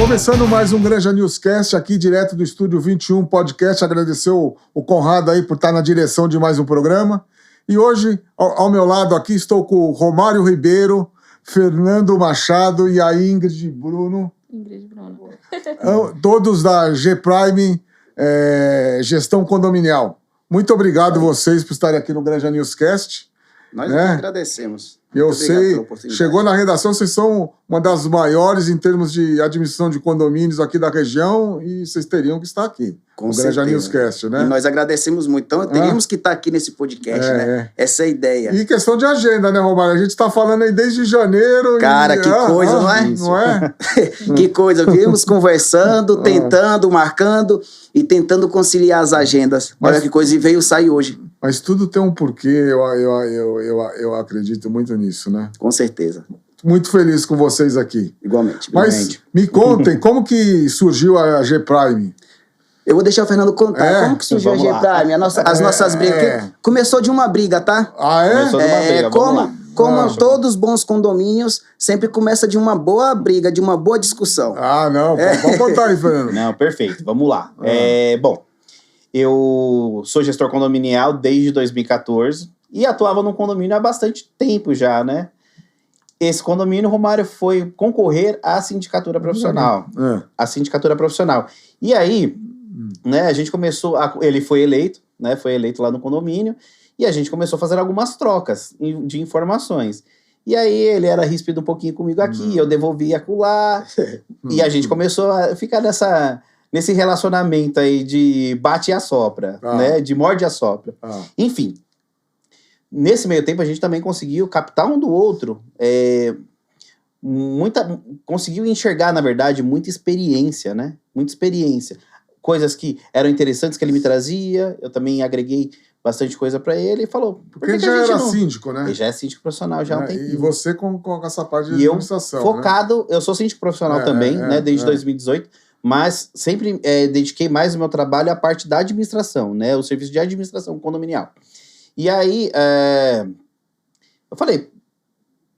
Começando mais um Granja Newscast aqui direto do Estúdio 21 Podcast. Agradecer o Conrado aí por estar na direção de mais um programa. E hoje, ao meu lado aqui, estou com o Romário Ribeiro, Fernando Machado e a Ingrid Bruno. Todos da G-Prime Gestão Condominial. Muito obrigado vocês por estarem aqui no Granja Newscast. Nós agradecemos. Eu sei, chegou na redação, vocês são uma das maiores em termos de administração de condomínios aqui da região e vocês teriam que estar aqui. Com certeza. Granja Newscast, né? E nós agradecemos muito. Então, teríamos que estar aqui nesse podcast, né? Essa é a ideia. E questão de agenda, né, Romário? A gente está falando aí desde janeiro. Cara, que coisa, não é? Não é? Que coisa. Viemos conversando, tentando, marcando e tentando conciliar as agendas. Olha que coisa, e veio sair hoje. Mas tudo tem um porquê, eu acredito muito nisso, né? Com certeza. Muito feliz com vocês aqui. Igualmente. Mas me contem, como que surgiu a G-Prime? Eu vou deixar o Fernando contar. Como que surgiu a G-Prime? As nossas brigas. Começou de uma briga, tá? Ah, é? Começou de uma briga, como todos os bons condomínios, sempre começa de uma boa briga, de uma boa discussão. Ah, não. Pode contar aí, Fernando. Não, perfeito. Vamos lá. Bom, eu sou gestor condominial desde 2014 e atuava num condomínio há bastante tempo já, né? Esse condomínio, o Romário, foi concorrer à sindicatura profissional. A sindicatura profissional. E aí, né, a gente começou... Ele foi eleito, né? Foi eleito lá no condomínio. E a gente começou a fazer algumas trocas de informações. E aí, ele era ríspido um pouquinho comigo aqui, eu devolvia acolá. E a gente começou a ficar nesse relacionamento aí de bate e assopra, né? De morde e assopra. Enfim, nesse meio tempo a gente também conseguiu captar um do outro, conseguiu enxergar, na verdade, muita experiência, né? Muita experiência. Coisas que eram interessantes que ele me trazia, eu também agreguei bastante coisa pra ele e falou... Porque ele já era síndico, né? Ele já é síndico profissional, já há um tempinho. E você com essa parte de administração, focado, eu sou síndico profissional também, né? Desde 2018. Mas sempre dediquei mais o meu trabalho à parte da administração, né? O serviço de administração condominial. E aí, eu falei,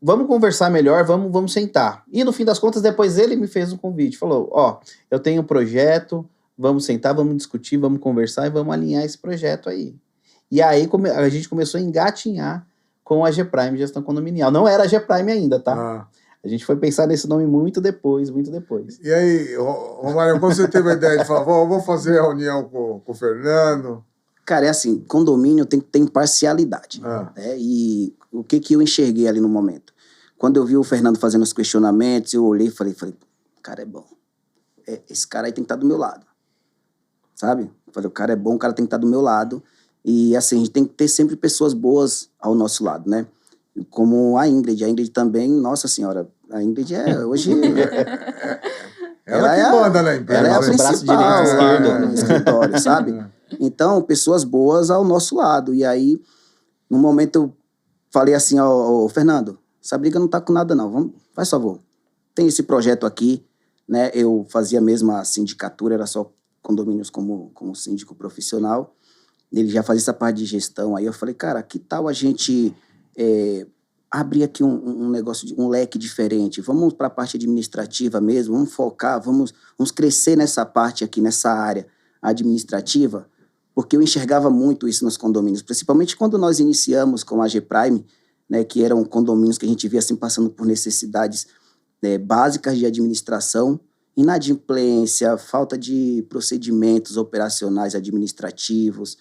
vamos conversar melhor, vamos sentar. E no fim das contas, depois ele me fez um convite. Falou, eu tenho um projeto, vamos sentar, vamos discutir, vamos conversar e vamos alinhar esse projeto aí. E aí a gente começou a engatinhar com a G-Prime Gestão Condominial. Não era a G-Prime ainda, tá? A gente foi pensar nesse nome muito depois. E aí, Romário, quando você teve a ideia de falar, vou fazer a reunião com o Fernando? Cara, é assim, condomínio tem que ter imparcialidade. Né? E o que eu enxerguei ali no momento? Quando eu vi o Fernando fazendo os questionamentos, eu olhei e falei, cara, é bom. Esse cara aí tem que estar do meu lado. Sabe? Eu falei, o cara é bom, o cara tem que estar do meu lado. E assim, a gente tem que ter sempre pessoas boas ao nosso lado, né? Como a Ingrid também, nossa senhora, a Ingrid hoje... ela que manda, né? Ela é a principal no escritório, sabe? Então, pessoas boas ao nosso lado. E aí, no momento eu falei assim, Fernando, essa briga não tá com nada não, faz favor. Tem esse projeto aqui, né? Eu fazia mesmo a sindicatura, era só condomínios como síndico profissional. Ele já fazia essa parte de gestão. Aí eu falei, cara, que tal a gente... abrir aqui um negócio, um leque diferente, vamos para a parte administrativa mesmo, vamos focar, vamos crescer nessa parte aqui, nessa área administrativa, porque eu enxergava muito isso nos condomínios, principalmente quando nós iniciamos com a G-Prime, né, que eram condomínios que a gente via assim, passando por necessidades básicas de administração, inadimplência, falta de procedimentos operacionais administrativos.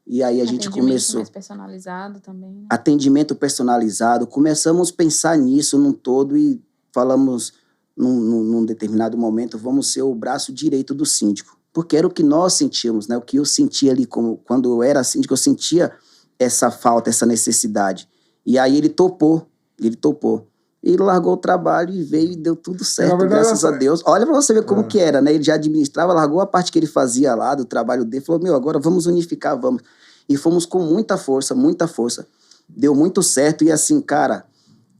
E aí a gente começou... mais personalizado também. Né? Atendimento personalizado. Começamos a pensar nisso num todo e falamos num determinado momento, vamos ser o braço direito do síndico. Porque era o que nós sentíamos, né? O que eu sentia ali, quando eu era síndico, eu sentia essa falta, essa necessidade. E aí ele topou. Ele largou o trabalho e veio e deu tudo certo, verdade, graças a Deus. Olha pra você ver como que era, né? Ele já administrava, largou a parte que ele fazia lá do trabalho dele, falou, agora vamos unificar, vamos. E fomos com muita força. Deu muito certo e assim, cara,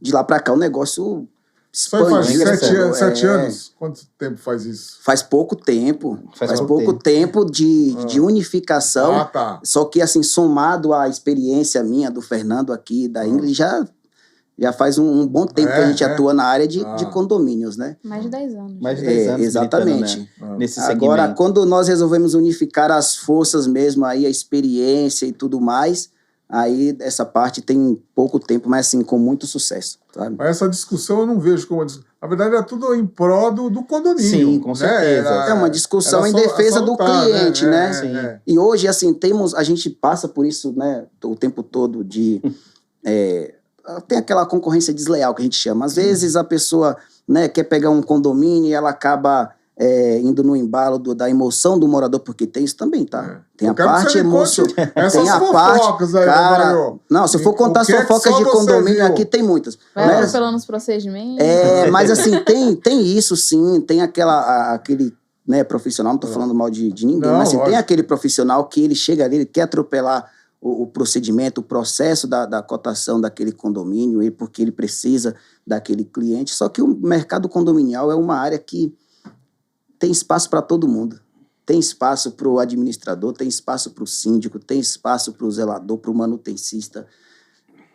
de lá pra cá o negócio expandiu. Faz 7 anos? Quanto tempo faz isso? Faz pouco tempo. Faz pouco tempo de unificação. Só que assim, somado à experiência minha, do Fernando aqui, da Ingrid, Já faz um bom tempo que a gente atua na área de Ah. condomínios, né? Mais de 10 anos. Mais de 10 anos exatamente. militando, né? Nesse segmento. Agora, quando nós resolvemos unificar as forças mesmo, aí a experiência e tudo mais, aí essa parte tem pouco tempo, mas assim, com muito sucesso, sabe? Mas essa discussão eu não vejo como... Na verdade, é tudo em prol do condomínio. Sim, com certeza. É uma discussão era em só- defesa do salutar, cliente, né? Sim. E hoje, assim, a gente passa por isso, né, o tempo todo de... tem aquela concorrência desleal que a gente chama. Às vezes a pessoa, né, quer pegar um condomínio e ela acaba indo no embalo da emoção do morador, porque tem isso também, tá? Tem Eu a quero que parte você me conte emocional. essas Tem a fofocas parte... aí, Cara, Romário. não, se eu for contar O que é que fofocas só de você condomínio viu? aqui, tem muitas. Vai Né? atropelando os procedimentos. Mas assim, tem isso sim, tem aquele né, profissional, não tô falando mal de ninguém, Não, mas assim, tem lógico. aquele profissional que ele chega ali, ele quer atropelar o procedimento, o processo da cotação daquele condomínio, porque ele precisa daquele cliente. Só que o mercado condominial é uma área que tem espaço para todo mundo. Tem espaço para o administrador, tem espaço para o síndico, tem espaço para o zelador, para o manutencista.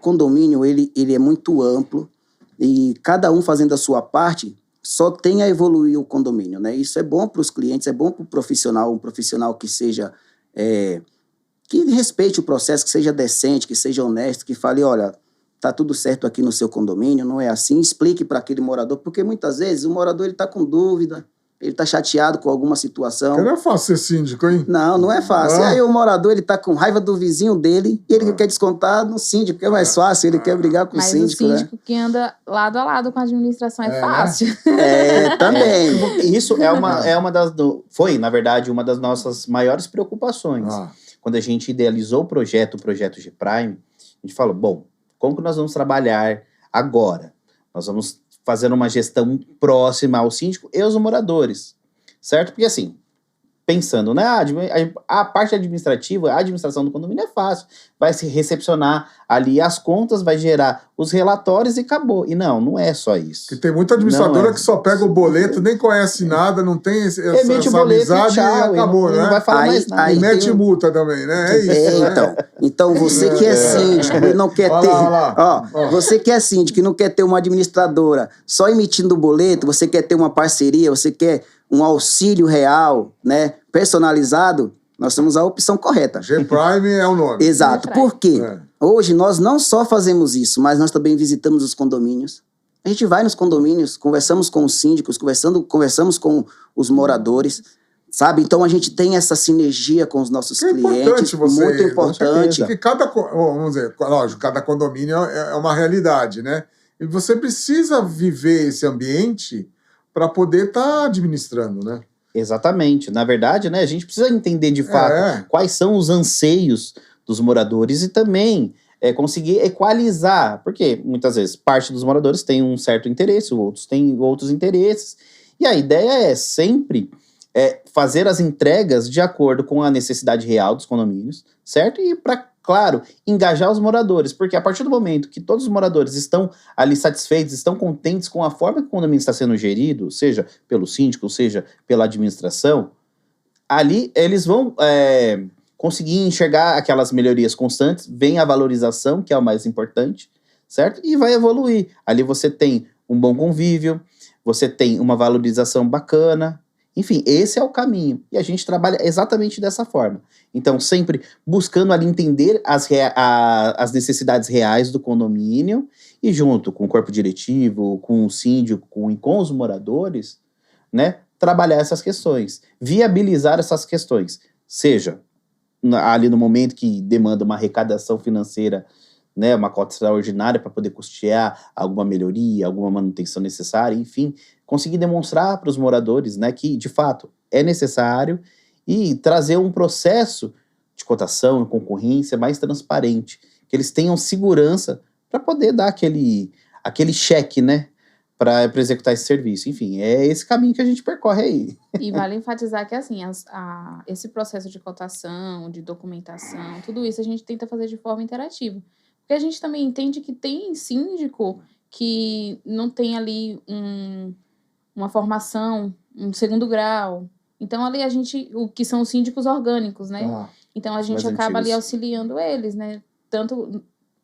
Condomínio, ele é muito amplo e cada um fazendo a sua parte só tem a evoluir o condomínio, né? Isso é bom para os clientes, é bom para o profissional, um profissional que seja... que respeite o processo, que seja decente, que seja honesto, que fale, olha, tá tudo certo aqui no seu condomínio, não é assim, explique para aquele morador, porque muitas vezes o morador ele tá com dúvida, ele tá chateado com alguma situação. Porque não é fácil ser síndico, hein? Não é fácil. E aí o morador, ele tá com raiva do vizinho dele e ele quer descontar no síndico, que é mais fácil, ele quer brigar com Mas o síndico, o síndico que anda lado a lado com a administração é fácil. né? Também. Isso foi, na verdade, uma das nossas maiores preocupações. Quando a gente idealizou o projeto G-Prime, a gente falou, bom, como que nós vamos trabalhar agora? Nós vamos fazer uma gestão próxima ao síndico e aos moradores, certo? Porque assim, pensando, né, a parte administrativa, a administração do condomínio é fácil, vai se recepcionar ali as contas, vai gerar os relatórios e acabou. E não é só isso. Porque tem muita administradora que só pega o boleto, nem conhece nada, não tem essa amizade e acabou, não né? vai falar mais nada. E mete multa também, né? É isso, né? Então você que é síndico e não quer ter... Você que é síndico e não quer ter uma administradora só emitindo boleto, você quer ter uma parceria, você quer um auxílio real, né, personalizado, nós temos a opção correta. G-Prime é o nome. Exato. Por quê? Hoje nós não só fazemos isso, mas nós também visitamos os condomínios. A gente vai nos condomínios, conversamos com os síndicos, conversamos com os moradores, sabe? Então a gente tem essa sinergia com os nossos clientes, muito importante. Porque vamos dizer, lógico, cada condomínio é uma realidade, né? E você precisa viver esse ambiente para poder estar administrando, né? Exatamente. Na verdade, né, a gente precisa entender de fato quais são os anseios dos moradores e também conseguir equalizar, porque muitas vezes parte dos moradores tem um certo interesse, outros têm outros interesses, e a ideia é sempre fazer as entregas de acordo com a necessidade real dos condomínios, certo? E para, claro, engajar os moradores, porque a partir do momento que todos os moradores estão ali satisfeitos, estão contentes com a forma que o condomínio está sendo gerido, seja pelo síndico, seja pela administração, ali eles vão conseguir enxergar aquelas melhorias constantes, vem a valorização, que é o mais importante, certo? E vai evoluir. Ali você tem um bom convívio, você tem uma valorização bacana. Enfim, esse é o caminho. E a gente trabalha exatamente dessa forma. Então, sempre buscando ali entender as necessidades reais do condomínio e junto com o corpo diretivo, com o síndico, com os moradores, né, trabalhar essas questões, viabilizar essas questões. Seja ali no momento que demanda uma arrecadação financeira, né, uma cota extraordinária para poder custear alguma melhoria, alguma manutenção necessária, enfim, conseguir demonstrar para os moradores, né, que de fato é necessário e trazer um processo de cotação e concorrência mais transparente, que eles tenham segurança para poder dar aquele cheque, né, para executar esse serviço. Enfim, é esse caminho que a gente percorre aí. E vale enfatizar que, assim, esse processo de cotação, de documentação, tudo isso a gente tenta fazer de forma interativa. Porque a gente também entende que tem síndico que não tem ali uma formação, um segundo grau. Então, ali o que são os síndicos orgânicos, né? Então, a gente acaba ali auxiliando eles, né? Tanto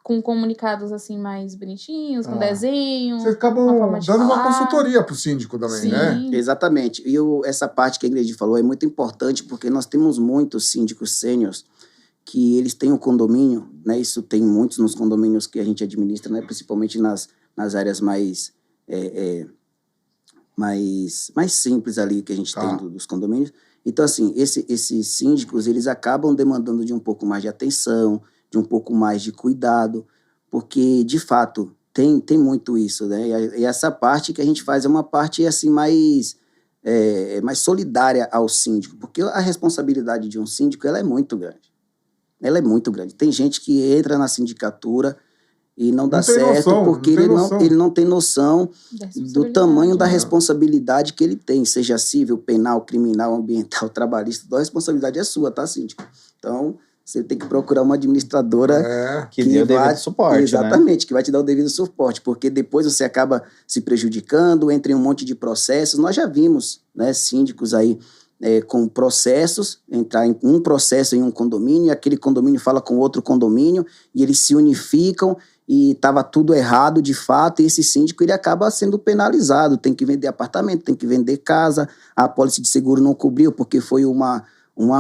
com comunicados assim mais bonitinhos, com desenho. Vocês acabam uma forma de dando uma falar. consultoria pro síndico também, Sim. né? Exatamente. E essa parte que a Ingrid falou é muito importante, porque nós temos muitos síndicos sêniors que eles têm um condomínio, né? Isso tem muitos nos condomínios que a gente administra, né? Principalmente nas áreas mais simples ali que a gente tem dos condomínios. Então, assim, esses síndicos, eles acabam demandando de um pouco mais de atenção, de um pouco mais de cuidado, porque, de fato, tem muito isso, né? E essa parte que a gente faz é uma parte, assim, mais solidária ao síndico, porque a responsabilidade de um síndico, ela é muito grande. Ela é muito grande. Tem gente que entra na sindicatura e não dá certo porque ele não tem noção do tamanho da responsabilidade que ele tem, seja civil, penal, criminal, ambiental, trabalhista. A responsabilidade é sua, tá, síndico? Então, você tem que procurar uma administradora que dê o devido suporte, exatamente, que vai te dar o devido suporte, porque depois você acaba se prejudicando, entra em um monte de processos. Nós já vimos, né, síndicos aí com processos, entrar em um processo em um condomínio, e aquele condomínio fala com outro condomínio, e eles se unificam, e estava tudo errado de fato, e esse síndico ele acaba sendo penalizado, tem que vender apartamento, tem que vender casa, a apólice de seguro não cobriu, porque foi uma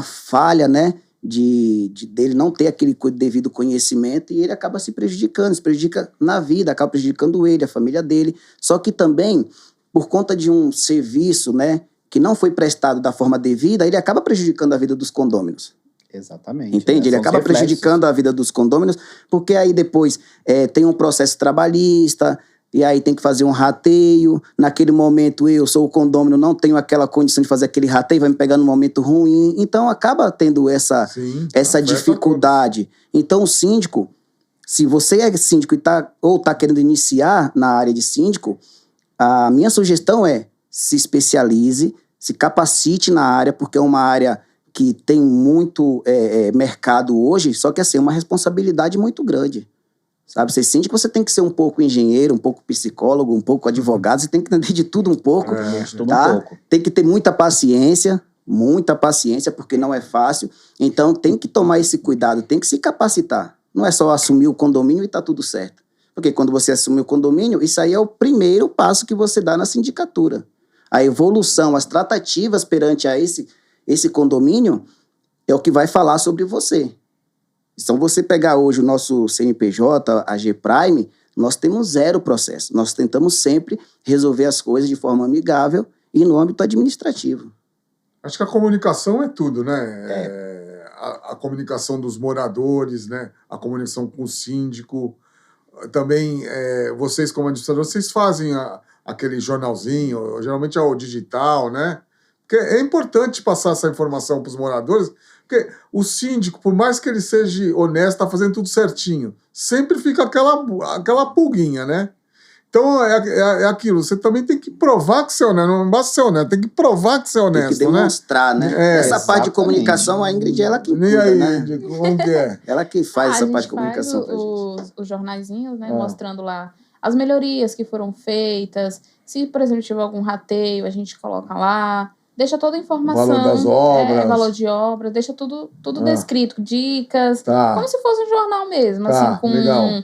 falha, né, dele não ter aquele devido conhecimento, e ele acaba se prejudica na vida, acaba prejudicando ele, a família dele. Só que também, por conta de um serviço, né, que não foi prestado da forma devida, ele acaba prejudicando a vida dos condôminos. Exatamente. Entende? Ele acaba prejudicando a vida dos condôminos, porque aí depois tem um processo trabalhista, e aí tem que fazer um rateio. Naquele momento eu sou o condômino, não tenho aquela condição de fazer aquele rateio, vai me pegar num momento ruim. Então acaba tendo essa dificuldade. Então o síndico, se você é síndico e tá querendo iniciar na área de síndico, a minha sugestão é se especialize, se capacite na área, porque é uma área que tem muito mercado hoje, só que assim, é uma responsabilidade muito grande. Sabe, ser síndico, você tem que ser um pouco engenheiro, um pouco psicólogo, um pouco advogado, você tem que entender de tudo um pouco. Tem que ter muita paciência, porque não é fácil. Então, tem que tomar esse cuidado, tem que se capacitar. Não é só assumir o condomínio e tá tudo certo. Porque quando você assume o condomínio, isso aí é o primeiro passo que você dá na sindicatura. A evolução, as tratativas perante a esse condomínio é o que vai falar sobre você. Então, você pegar hoje o nosso CNPJ, a G-Prime, nós temos 0 processo. Nós tentamos sempre resolver as coisas de forma amigável e no âmbito administrativo. Acho que a comunicação é tudo, né? A comunicação dos moradores, né? A comunicação com o síndico. Também, vocês como administradores, vocês fazem aquele jornalzinho, geralmente é o digital, né? Porque é importante passar essa informação para os moradores, porque o síndico, por mais que ele seja honesto, está fazendo tudo certinho, sempre fica aquela pulguinha, né? Então, é aquilo, você também tem que provar que você é honesto, não basta ser honesto, tem que provar que você é honesto, né? Tem que demonstrar, né? Essa parte de comunicação, a Ingrid, ela que cuida, e aí, né? como que é? Ela que faz essa parte de comunicação pra gente. Os jornaizinhos, né? Mostrando lá as melhorias que foram feitas. Se, por exemplo, tiver algum rateio, a gente coloca lá. Deixa toda a informação. Valor das obras. Valor de obra. Deixa tudo descrito. Dicas. Como se fosse um jornal mesmo. Assim, com legal.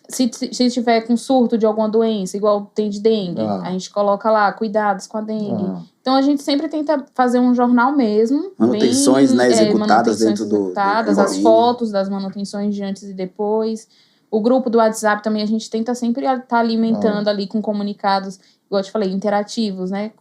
Se tiver com surto de alguma doença, igual tem de dengue, a gente coloca lá, cuidados com a dengue. Então, a gente sempre tenta fazer um jornal mesmo. Manutenções, né, executadas dentro do as fotos das manutenções de antes e depois. O grupo do WhatsApp também, a gente tenta sempre estar alimentando ali com comunicados, igual eu te falei, interativos, né,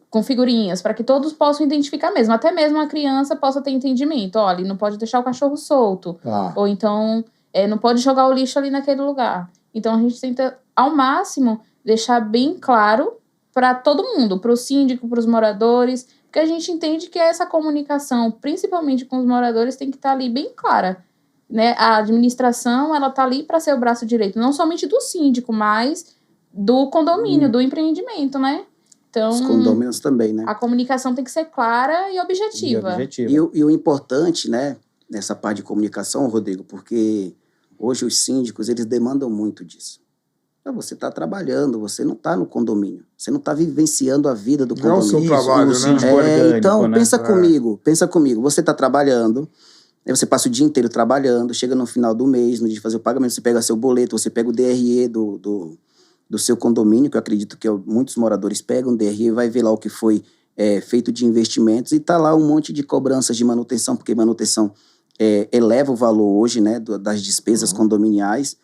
com figurinhas, para que todos possam identificar mesmo. Até mesmo a criança possa ter entendimento. Olha, não pode deixar o cachorro solto. Ou então, não pode jogar o lixo ali naquele lugar. Então, a gente tenta, ao máximo, deixar bem claro para todo mundo, para o síndico, para os moradores, porque a gente entende que essa comunicação, principalmente com os moradores, tem que estar ali bem clara. Né? A administração, ela está ali para ser o braço direito, não somente do síndico, mas do condomínio, do empreendimento, né? Então, os condôminos também, né? A comunicação tem que ser clara e objetiva. E o importante, né, nessa parte de comunicação, Rodrigo, porque hoje os síndicos, eles demandam muito disso. Então, você está trabalhando, você não está no condomínio, você não está vivenciando a vida do condomínio. Não é o seu trabalho, né? Então, pensa comigo, você está trabalhando, Aí você passa o dia inteiro trabalhando, chega no final do mês, no dia de fazer o pagamento, você pega seu boleto, você pega o DRE do seu condomínio, que eu acredito que muitos moradores pegam o DRE, vai ver lá o que foi feito de investimentos e tá lá um monte de cobranças de manutenção, porque manutenção eleva o valor hoje, né, das despesas condominiais,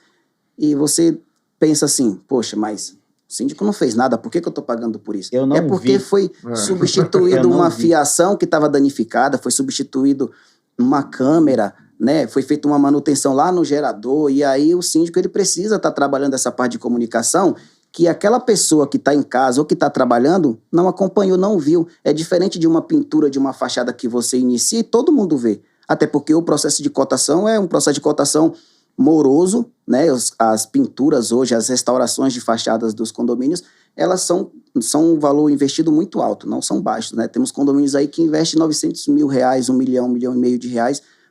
e você pensa assim, poxa, mas o síndico não fez nada, por que eu tô pagando por isso? Eu não porque vi. foi substituído uma fiação que estava danificada, foi substituído uma câmera, né? Foi feita uma manutenção lá no gerador, e aí o síndico ele precisa estar trabalhando essa parte de comunicação que aquela pessoa que está em casa ou que está trabalhando não acompanhou, não viu. É diferente de uma pintura de uma fachada que você inicia e todo mundo vê. Até porque o processo de cotação é um processo de cotação moroso, né? As pinturas hoje, as restaurações de fachadas dos condomínios, elas são um valor investido muito alto, não são baixos, né? Temos condomínios aí que investem R$900 mil, R$1 milhão, R$1,5 milhão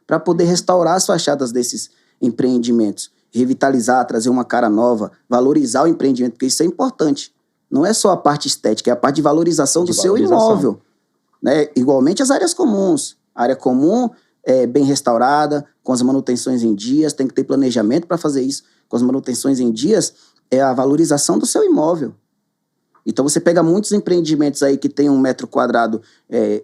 para poder restaurar as fachadas desses empreendimentos, revitalizar, trazer uma cara nova, valorizar o empreendimento, porque isso é importante. Não é só a parte estética, é a parte de valorização do seu imóvel, né? Igualmente as áreas comuns. A área comum bem restaurada, com as manutenções em dias, tem que ter planejamento para fazer isso. Com as manutenções em dias, é a valorização do seu imóvel. Então você pega muitos empreendimentos aí que tem um metro quadrado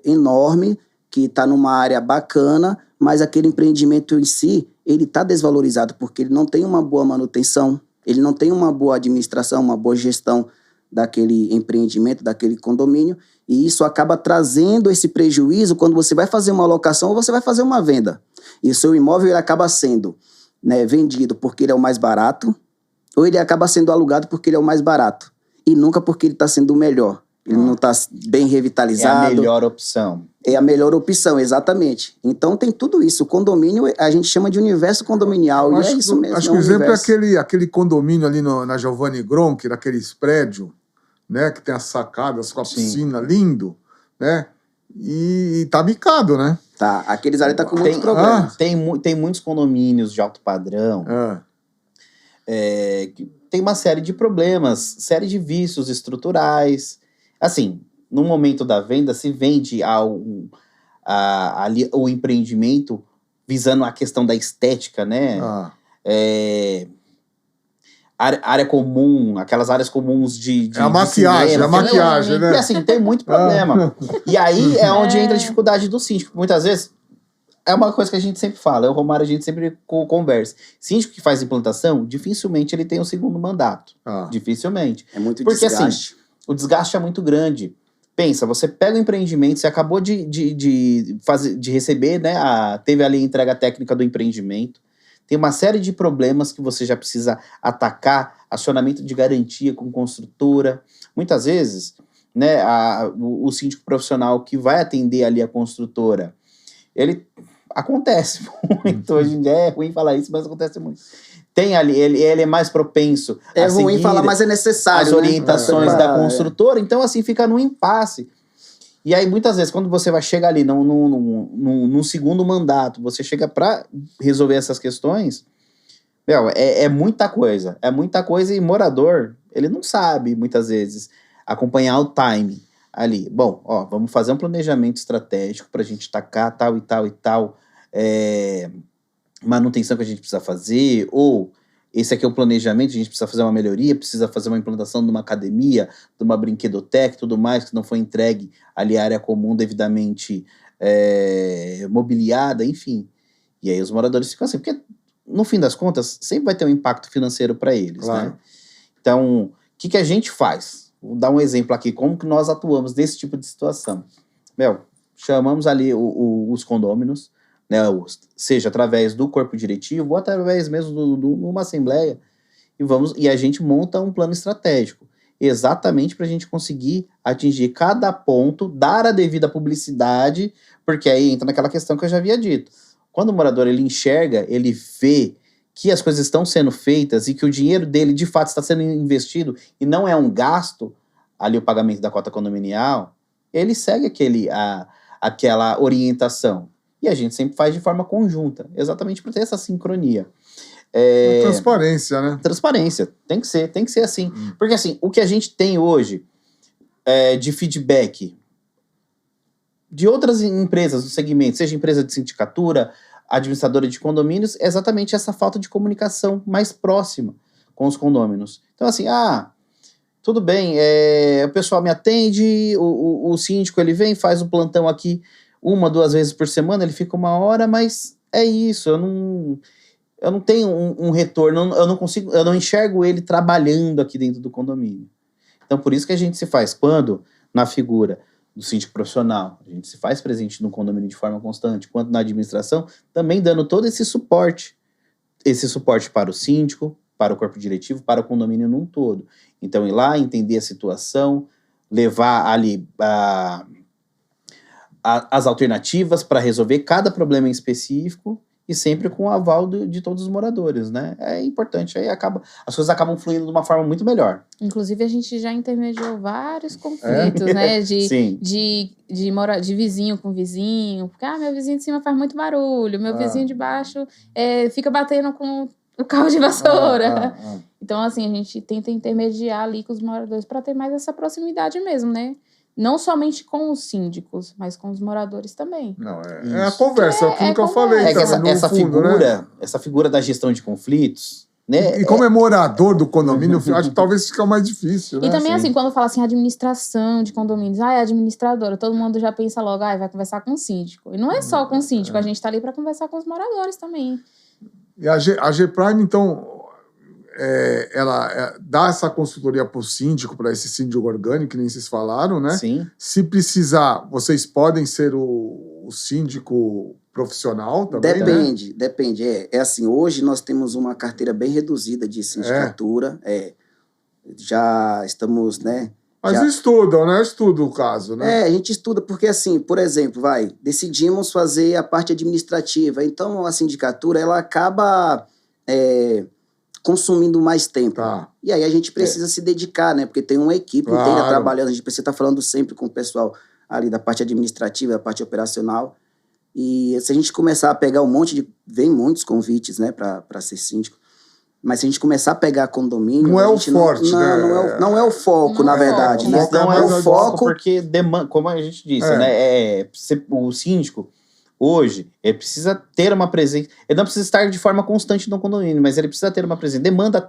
enorme, que está numa área bacana, mas aquele empreendimento em si, ele está desvalorizado porque ele não tem uma boa manutenção, ele não tem uma boa administração, uma boa gestão daquele empreendimento, daquele condomínio, e isso acaba trazendo esse prejuízo quando você vai fazer uma locação ou você vai fazer uma venda. E o seu imóvel ele acaba sendo, né, vendido porque ele é o mais barato, ou ele acaba sendo alugado porque ele é o mais barato, e nunca porque ele está sendo o melhor. Ele não está bem revitalizado. É a melhor opção. É a melhor opção, exatamente. Então tem tudo isso. O condomínio, a gente chama de universo condominial, e é isso mesmo. Acho que o exemplo é aquele condomínio ali na Giovanni Gronchi, naqueles prédios, né, que tem as sacadas com a piscina, lindo, né? E tá bicado, né? Tá, aqueles ali tá com muitos problemas. Tem muitos condomínios de alto padrão, que tem uma série de problemas, série de vícios estruturais. Assim, no momento da venda, se vende ali o empreendimento visando a questão da estética, né? Área comum, aquelas áreas comuns de a maquiagem, cinema, a maquiagem, né? E assim, tem muito problema. E aí é onde entra a dificuldade do síndico. Muitas vezes, é uma coisa que a gente sempre fala, o Romário a gente sempre conversa. Síndico que faz implantação, dificilmente ele tem o segundo mandato. Dificilmente. É muito porque, desgaste. Assim, o desgaste é muito grande. Pensa, você pega o empreendimento, você acabou de receber, né? Teve ali a entrega técnica do empreendimento. Tem uma série de problemas que você já precisa atacar, acionamento de garantia com construtora. Muitas vezes, né, o síndico profissional que vai atender ali a construtora, ele acontece muito. Hoje em dia é ruim falar isso, mas acontece muito. Tem ali, ele é mais propenso a ruim seguir falar, mas é necessário, as orientações da construtora, então assim, fica no impasse. E aí, muitas vezes, quando você vai chegar ali num segundo mandato, você chega para resolver essas questões, é muita coisa. É muita coisa e morador, ele não sabe, muitas vezes, acompanhar o time ali. Bom, vamos fazer um planejamento estratégico para a gente tacar tal e tal e tal manutenção que a gente precisa fazer, ou esse aqui é o planejamento, a gente precisa fazer uma melhoria, precisa fazer uma implantação de uma academia, de uma brinquedoteca e tudo mais, que não foi entregue ali à área comum devidamente mobiliada, enfim. E aí os moradores ficam assim, porque no fim das contas sempre vai ter um impacto financeiro para eles, claro, né? Então, o que a gente faz? Vou dar um exemplo aqui, como que nós atuamos nesse tipo de situação. Chamamos ali os condôminos, né, seja através do corpo diretivo ou através mesmo de uma assembleia, e a gente monta um plano estratégico, exatamente para a gente conseguir atingir cada ponto, dar a devida publicidade, porque aí entra naquela questão que eu já havia dito. Quando o morador ele enxerga, ele vê que as coisas estão sendo feitas e que o dinheiro dele de fato está sendo investido e não é um gasto, ali o pagamento da cota condominial, ele segue aquela orientação. E a gente sempre faz de forma conjunta, exatamente para ter essa sincronia. Transparência, né? Transparência, tem que ser assim. Porque assim, o que a gente tem hoje de feedback de outras empresas do segmento, seja empresa de sindicatura, administradora de condomínios é exatamente essa falta de comunicação mais próxima com os condôminos. Então, assim, tudo bem, o pessoal me atende, o síndico ele vem, faz o plantão aqui 1, 2 vezes por semana, ele fica 1 hora, mas é isso, eu não tenho um retorno, eu não enxergo ele trabalhando aqui dentro do condomínio. Então, por isso que a gente se faz, quando na figura do síndico profissional, a gente se faz presente no condomínio de forma constante, quanto na administração, também dando todo esse suporte para o síndico, para o corpo diretivo, para o condomínio num todo. Então, ir lá, entender a situação, levar ali as alternativas para resolver cada problema em específico e sempre com o aval de todos os moradores, né? É importante, aí as coisas acabam fluindo de uma forma muito melhor. Inclusive, a gente já intermediou vários conflitos, né? De vizinho com vizinho. Porque, meu vizinho de cima faz muito barulho, meu vizinho de baixo fica batendo com o carro de vassoura. Então, assim, a gente tenta intermediar ali com os moradores para ter mais essa proximidade mesmo, né? Não somente com os síndicos, mas com os moradores também. Não, é a conversa, é aquilo que eu falei. Essa figura da gestão de conflitos, né? E como é morador do condomínio, acho que talvez fica mais difícil, né? E também, assim, quando fala assim, administração de condomínios, é administradora, todo mundo já pensa logo, vai conversar com o síndico. E não é só com o síndico, a gente tá ali para conversar com os moradores também. E a G-Prime, então, ela dá essa consultoria para o síndico, para esse síndico orgânico, que nem vocês falaram, né? Sim. Se precisar, vocês podem ser o síndico profissional também, Depende. É assim, hoje nós temos uma carteira bem reduzida de sindicatura. Já estamos, né? Mas estudam, né? Estuda o caso, né? A gente estuda porque, assim, por exemplo, decidimos fazer a parte administrativa. Então, a sindicatura, ela acaba consumindo mais tempo. Tá. E aí a gente precisa se dedicar, né? Porque tem uma equipe inteira trabalhando, a gente precisa estar falando sempre com o pessoal ali da parte administrativa, da parte operacional. E se a gente começar a pegar vem muitos convites, né, para ser síndico. Mas se a gente começar a pegar condomínio... Não é o forte, né? Não é o foco, na verdade. Né? Não é o foco... Porque, como a gente disse, né? O síndico, hoje, ele precisa ter uma presença... Ele não precisa estar de forma constante no condomínio, mas ele precisa ter uma presença. Demanda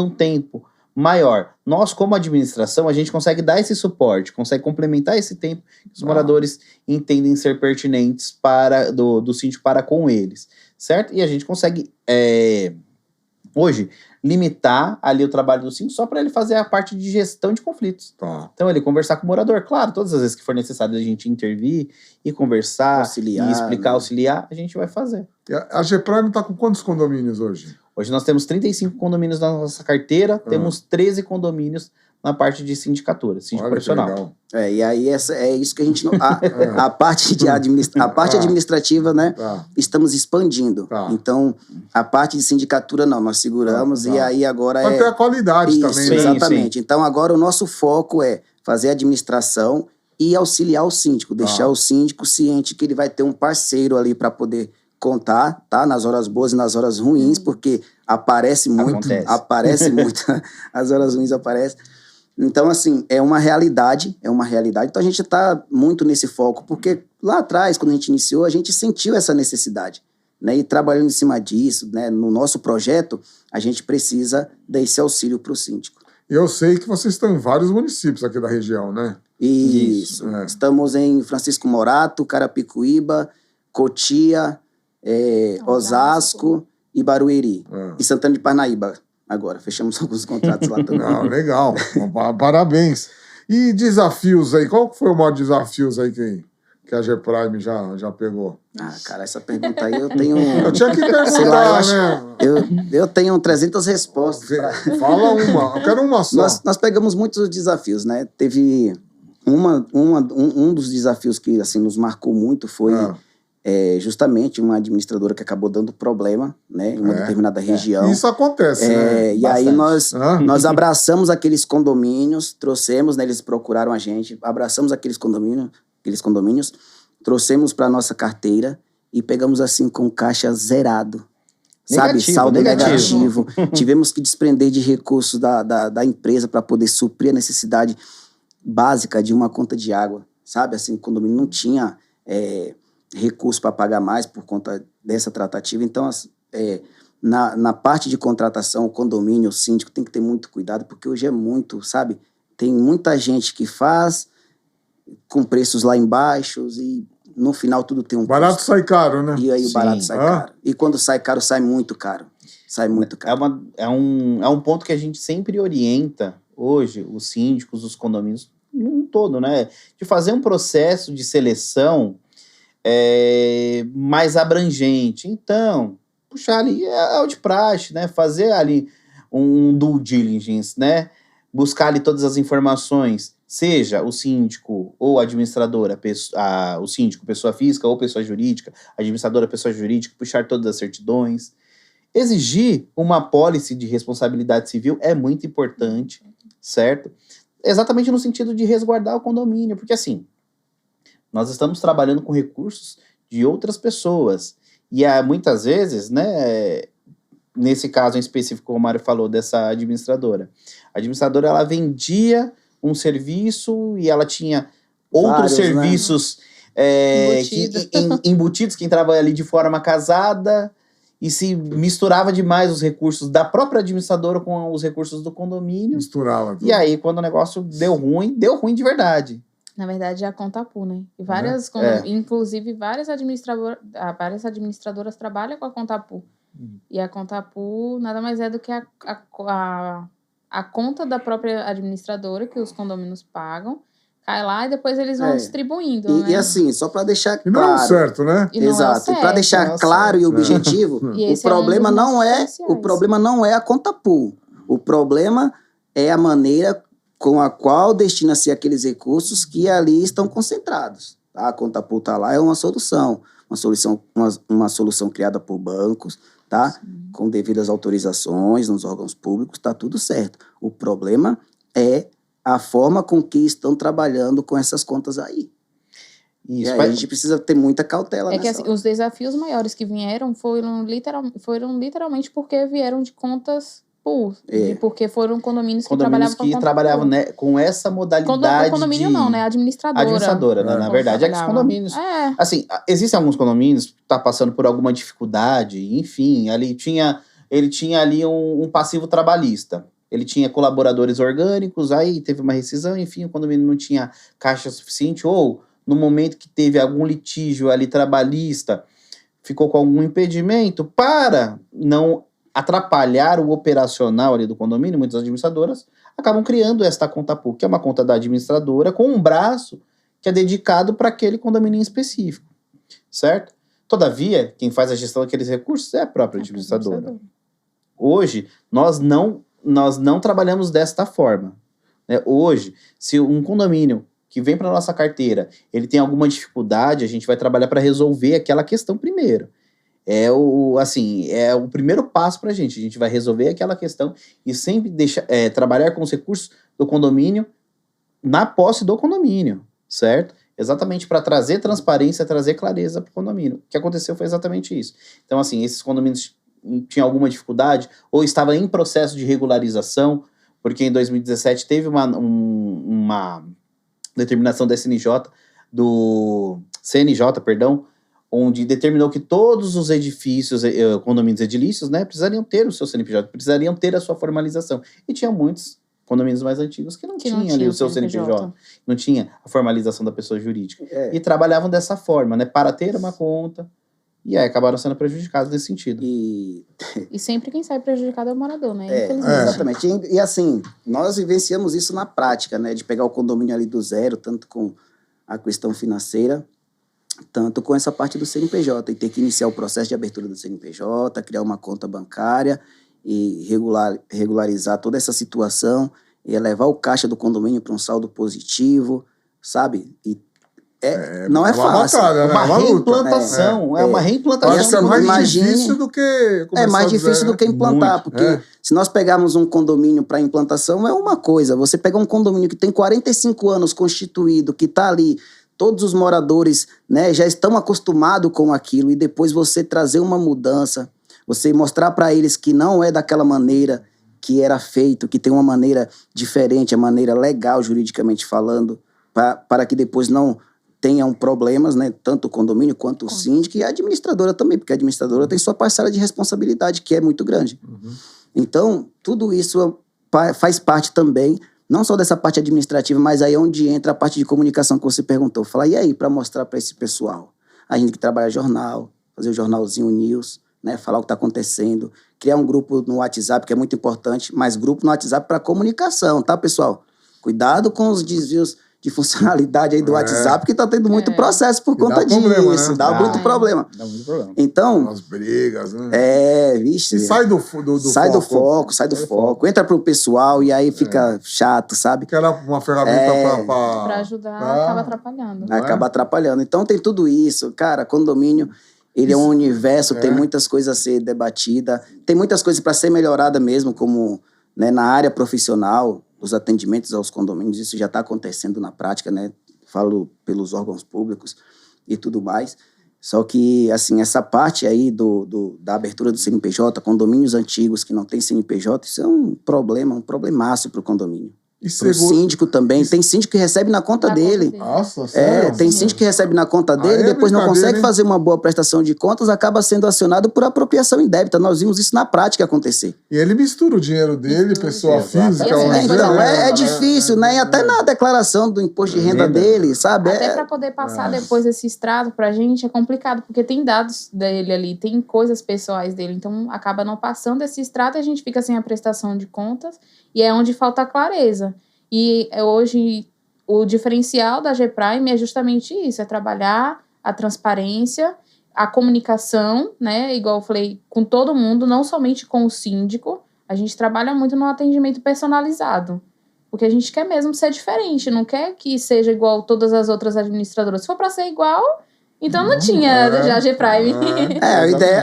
um tempo maior. Nós, como administração, a gente consegue dar esse suporte, consegue complementar esse tempo que os moradores entendem ser pertinentes do síndico para com eles, certo? E a gente consegue... hoje, limitar ali o trabalho do síndico só para ele fazer a parte de gestão de conflitos. Tá. Então, ele conversar com o morador. Claro, todas as vezes que for necessário a gente intervir e conversar, auxiliar, e explicar, né? auxiliar, a gente vai fazer. E a G-Prime está com quantos condomínios hoje? Hoje nós temos 35 condomínios na nossa carteira, temos 13 condomínios na parte de sindicatura, síndico profissional. E aí é isso que a gente não... A parte administrativa, né? Estamos expandindo. Então, a parte de sindicatura não, nós seguramos e aí agora Pra ter a qualidade isso, também, né? Exatamente. Sim. Então, agora o nosso foco é fazer a administração e auxiliar o síndico, deixar o síndico ciente que ele vai ter um parceiro ali para poder contar, tá? Nas horas boas e nas horas ruins, porque aparece muito, as horas ruins aparecem. Então, assim, é uma realidade. Então, a gente está muito nesse foco, porque lá atrás, quando a gente iniciou, a gente sentiu essa necessidade, né? E trabalhando em cima disso, né? No nosso projeto, a gente precisa desse auxílio para o síndico. Eu sei que vocês estão em vários municípios aqui da região, né? Isso. Estamos em Francisco Morato, Carapicuíba, Cotia, Osasco e Barueri. E Santana de Parnaíba. Agora, fechamos alguns contratos lá também. Não, legal. Parabéns. E desafios aí? Qual foi o maior desafio aí que a G-Prime já pegou? Cara, essa pergunta aí eu tenho... Eu tinha que perguntar, né? Eu tenho 300 respostas. Fala uma. Eu quero uma só. Nós pegamos muitos desafios, né? Teve um dos desafios que assim, nos marcou muito foi... justamente uma administradora que acabou dando problema, né, em uma determinada região. Isso acontece, né? E aí nós abraçamos aqueles condomínios, trouxemos, né, eles procuraram a gente, abraçamos aqueles condomínios, trouxemos para nossa carteira e pegamos assim com caixa zerado. Sabe, saldo negativo. Tivemos que desprender de recursos da empresa para poder suprir a necessidade básica de uma conta de água. Sabe, assim, o condomínio não tinha... recurso para pagar mais por conta dessa tratativa. Então, na parte de contratação, o condomínio, o síndico tem que ter muito cuidado, porque hoje é muito, sabe? Tem muita gente que faz com preços lá embaixo e no final tudo tem um Barato custo. sai caro, né? E aí o barato sai Ah. caro. E quando sai caro, sai muito caro. Sai muito caro. É um ponto que a gente sempre orienta hoje, os síndicos, os condomínios, num todo, né? De fazer um processo de seleção mais abrangente. Então, puxar ali é o de praxe, né? Fazer ali um due diligence, né? Buscar ali todas as informações, seja o síndico ou a administradora, o síndico, pessoa física ou pessoa jurídica, administradora, pessoa jurídica, puxar todas as certidões. Exigir uma apólice de responsabilidade civil é muito importante, certo? Exatamente no sentido de resguardar o condomínio, porque assim, nós estamos trabalhando com recursos de outras pessoas, e muitas vezes, né, nesse caso em específico, como o Mário falou, dessa administradora, a administradora, ela vendia um serviço e ela tinha outros serviços, né? Embutidos, que entravam ali de forma casada, e se misturava demais os recursos da própria administradora com os recursos do condomínio. Misturava tudo. E aí, quando o negócio deu ruim de verdade. Na verdade, é a Contapu, né? E inclusive, várias administradoras trabalham com a Contapu. E a Contapu nada mais é do que a conta da própria administradora que os condomínios pagam, cai lá e depois eles vão distribuindo, né? E assim, só para deixar claro... E não é o certo, né? Exato. Para deixar claro e objetivo, o problema não é a Contapu. O problema é a maneira com a qual destina-se aqueles recursos que ali estão concentrados. Tá? A Contapu está lá, é uma solução criada por bancos, tá? Sim. Com devidas autorizações nos órgãos públicos, está tudo certo. O problema é a forma com que estão trabalhando com essas contas aí. Isso, e aí a gente precisa ter muita cautela nessa que assim, os desafios maiores que vieram foram literalmente porque vieram de contas pool, porque foram condomínios que trabalhavam né, com essa modalidade. Condomínio não, né? Administradora, né? Na verdade, é que os condomínios... Assim, existem alguns condomínios que estão passando por alguma dificuldade, enfim, ele tinha ali um passivo trabalhista. Ele tinha colaboradores orgânicos, aí teve uma rescisão, enfim, o condomínio não tinha caixa suficiente, ou no momento que teve algum litígio ali trabalhista, ficou com algum impedimento, para não atrapalhar o operacional ali do condomínio, muitas administradoras acabam criando esta conta PUC, que é uma conta da administradora, com um braço que é dedicado para aquele condomínio em específico, certo? Todavia, quem faz a gestão daqueles recursos é a própria administradora. Hoje, nós não trabalhamos desta forma, né? Hoje, se um condomínio que vem para nossa carteira, ele tem alguma dificuldade, a gente vai trabalhar para resolver aquela questão primeiro. É o primeiro passo para a gente vai resolver aquela questão e sempre trabalhar com os recursos do condomínio na posse do condomínio, certo? Exatamente para trazer transparência, trazer clareza para o condomínio. O que aconteceu foi exatamente isso. Então, assim, esses condomínios tinham alguma dificuldade ou estavam em processo de regularização, porque em 2017 teve uma determinação da do CNJ, onde determinou que todos os edifícios, condomínios edilícios, né, precisariam ter o seu CNPJ, precisariam ter a sua formalização. E tinha muitos condomínios mais antigos que não tinham ali o seu CNPJ, não tinha a formalização da pessoa jurídica. E trabalhavam dessa forma, né, para ter uma conta, e aí acabaram sendo prejudicados nesse sentido. E sempre quem sai prejudicado é o morador, né? Exatamente. E assim, nós vivenciamos isso na prática, né, de pegar o condomínio ali do zero, tanto com a questão financeira, tanto com essa parte do CNPJ, e ter que iniciar o processo de abertura do CNPJ, criar uma conta bancária e regularizar toda essa situação e elevar o caixa do condomínio para um saldo positivo, sabe? E não é fácil. Batalha, né? Uma reimplantação. Uma reimplantação. Acho que é mais difícil do que... mais difícil do que implantar, porque se nós pegarmos um condomínio para implantação, é uma coisa. Você pega um condomínio que tem 45 anos constituído, que está ali, todos os moradores, né, já estão acostumados com aquilo, e depois você trazer uma mudança, você mostrar para eles que não é daquela maneira que era feito, que tem uma maneira diferente, a maneira legal, juridicamente falando, para que depois não tenham problemas, né? Tanto o condomínio quanto o síndico e a administradora também, porque a administradora tem sua parcela de responsabilidade, que é muito grande. Então, tudo isso faz parte também, não só dessa parte administrativa, mas aí é onde entra a parte de comunicação que você perguntou. Falar, e aí, para mostrar para esse pessoal? A gente que trabalha jornal, fazer o jornalzinho news, né? Falar o que está acontecendo, criar um grupo no WhatsApp, que é muito importante, mas grupo no WhatsApp para comunicação, tá, pessoal? Cuidado com os desvios de funcionalidade aí do WhatsApp, que tá tendo muito processo por conta disso. Problema, né? Dá muito problema. Dá muito problema. Então... As brigas, né? Vixe. E sai do sai foco. Sai do foco. Entra pro pessoal e aí fica chato, sabe? Que era uma ferramenta Pra ajudar, acaba atrapalhando. Acaba atrapalhando. Então tem tudo isso. Cara, condomínio, ele é um universo, tem muitas coisas a ser debatida, tem muitas coisas para ser melhorada mesmo, como, né, na área profissional, os atendimentos aos condomínios, isso já está acontecendo na prática, né? Falo pelos órgãos públicos e tudo mais. Só que, assim, essa parte aí da abertura do CNPJ, condomínios antigos que não tem CNPJ, isso é um problemaço para o condomínio. E Pro síndico também. Tem síndico que recebe na conta dele. Nossa, sério? Tem síndico que recebe na conta dele, depois não consegue fazer uma boa prestação de contas, acaba sendo acionado por apropriação indébita. Nós vimos isso na prática acontecer. E ele mistura o dinheiro dele, pessoa física. Então, é difícil, né? E até na declaração do imposto de renda dele, sabe? Até para poder passar depois esse extrato pra gente é complicado, porque tem dados dele ali, tem coisas pessoais dele, então acaba não passando esse extrato e a gente fica sem a prestação de contas, e é onde falta clareza. E hoje o diferencial da G-Prime é justamente isso, é trabalhar a transparência, a comunicação, né, igual eu falei, com todo mundo, não somente com o síndico. A gente trabalha muito no atendimento personalizado, porque a gente quer mesmo ser diferente, não quer que seja igual todas as outras administradoras. Se for para ser igual, então não tinha já G-Prime.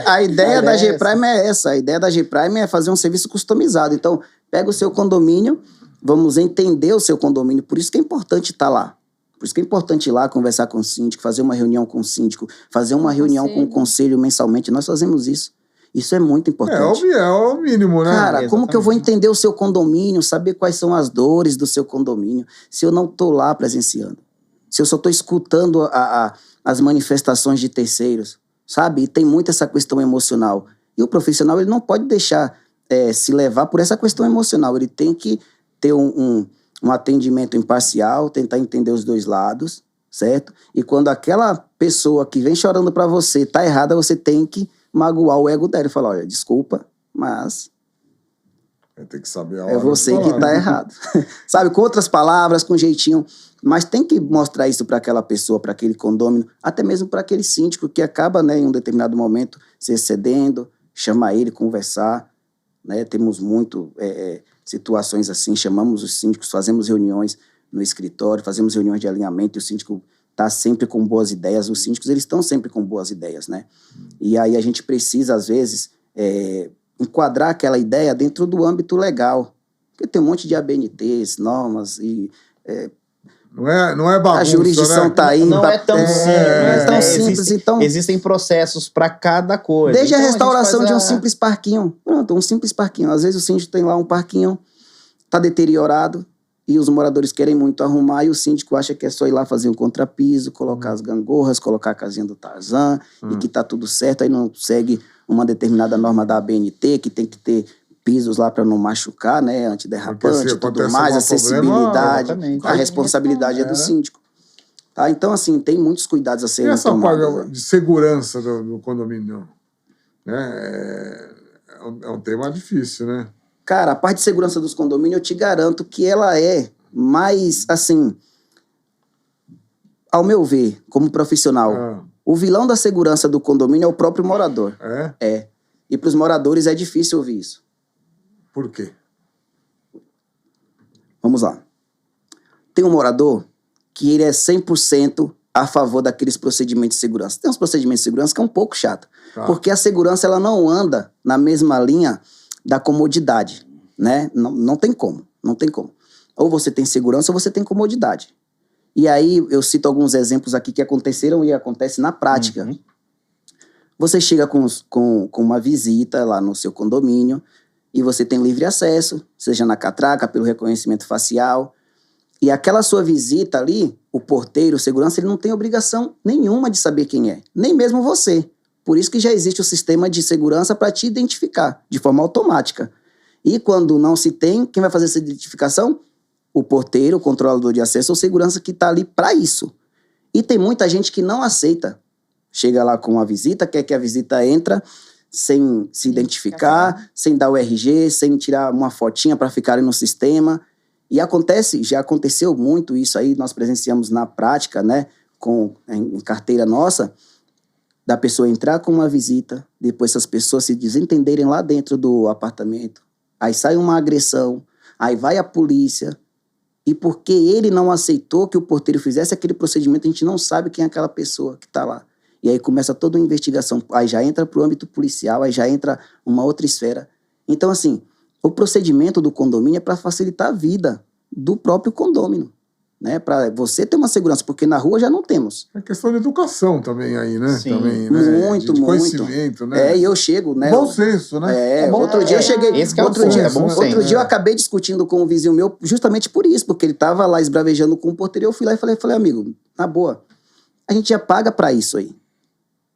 A ideia da G-Prime é essa. A ideia da G-Prime é fazer um serviço customizado. Então, pega o seu condomínio, vamos entender o seu condomínio. Por isso que é importante estar lá. Por isso que é importante ir lá conversar com o síndico, fazer uma reunião com o síndico, fazer uma reunião com o conselho mensalmente. Nós fazemos isso. Isso é muito importante. É o mínimo, né? Cara, como que eu vou entender o seu condomínio, saber quais são as dores do seu condomínio, se eu não tô lá presenciando? Se eu só tô escutando as manifestações de terceiros, sabe? E tem muito essa questão emocional. E o profissional, ele não pode deixar se levar por essa questão emocional. Ele tem que ter um atendimento imparcial, tentar entender os dois lados, certo? E quando aquela pessoa que vem chorando pra você tá errada, você tem que magoar o ego dela e falar, olha, desculpa, mas tem que saber a hora você que tá errado. Sabe, com outras palavras, com jeitinho, mas tem que mostrar isso para aquela pessoa, para aquele condômino, até mesmo para aquele síndico que acaba, né, em um determinado momento se excedendo, chamar ele, conversar, né? Temos muito situações assim, chamamos os síndicos, fazemos reuniões no escritório, fazemos reuniões de alinhamento e o síndico está sempre com boas ideias. Os síndicos, eles estão sempre com boas ideias, né? E aí a gente precisa, às vezes, enquadrar aquela ideia dentro do âmbito legal. Porque tem um monte de ABNTs, normas e... Não é bagunça, a jurisdição tá aí. Não é tão simples. Não é tão né? simples, então... Existem processos para cada coisa. Desde então, a restauração gente de um simples parquinho. Pronto, um simples parquinho. Às vezes o síndico tem lá um parquinho, tá deteriorado, e os moradores querem muito arrumar, e o síndico acha que é só ir lá fazer um contrapiso, colocar as gangorras, colocar a casinha do Tarzan, e que tá tudo certo, aí não segue uma determinada norma da ABNT, que tem que ter pisos lá para não machucar, né, antiderrapante e tudo mais, acessibilidade, a responsabilidade é do síndico. Tá? Então, assim, tem muitos cuidados a serem tomados. E essa parte de segurança do condomínio? Né? É um tema difícil, né? Cara, a parte de segurança dos condomínios, eu te garanto que ela é mais, assim, ao meu ver, como profissional, o vilão da segurança do condomínio é o próprio morador. É. E para os moradores é difícil ouvir isso. Por quê? Vamos lá. Tem um morador que ele é 100% a favor daqueles procedimentos de segurança. Tem uns procedimentos de segurança que é um pouco chato. Porque a segurança, ela não anda na mesma linha da comodidade, né? Não tem como, não tem como. Ou você tem segurança ou você tem comodidade. E aí eu cito alguns exemplos aqui que aconteceram e acontecem na prática. Você chega com uma visita lá no seu condomínio e você tem livre acesso, seja na catraca, pelo reconhecimento facial, e aquela sua visita ali, o porteiro, o segurança, ele não tem obrigação nenhuma de saber quem é, nem mesmo você. Por isso que já existe o sistema de segurança para te identificar, de forma automática. E quando não se tem, quem vai fazer essa identificação? O porteiro, o controlador de acesso ou segurança que está ali para isso. E tem muita gente que não aceita. Chega lá com uma visita, quer que a visita entra sem se identificar, sem dar o RG, sem tirar uma fotinha para ficar no sistema. E já aconteceu muito isso aí, nós presenciamos na prática, né, em carteira nossa, da pessoa entrar com uma visita, depois essas pessoas se desentenderem lá dentro do apartamento, aí sai uma agressão, aí vai a polícia, e porque ele não aceitou que o porteiro fizesse aquele procedimento, a gente não sabe quem é aquela pessoa que está lá. E aí começa toda uma investigação, aí já entra para o âmbito policial, aí já entra uma outra esfera. Então, assim, o procedimento do condomínio é para facilitar a vida do próprio condômino, né? Para você ter uma segurança, porque na rua já não temos. É questão de educação também aí, né? Sim. Também, né? Muito, de muito. conhecimento, né? E eu chego, né? Bom senso, né? Outro dia eu cheguei... Esse que é o outro ponto, dia, é bom outro senso. dia eu acabei discutindo com um vizinho meu justamente por isso, porque ele tava lá esbravejando com o porteiro, eu fui lá e falei, amigo, na boa, a gente já paga para isso aí.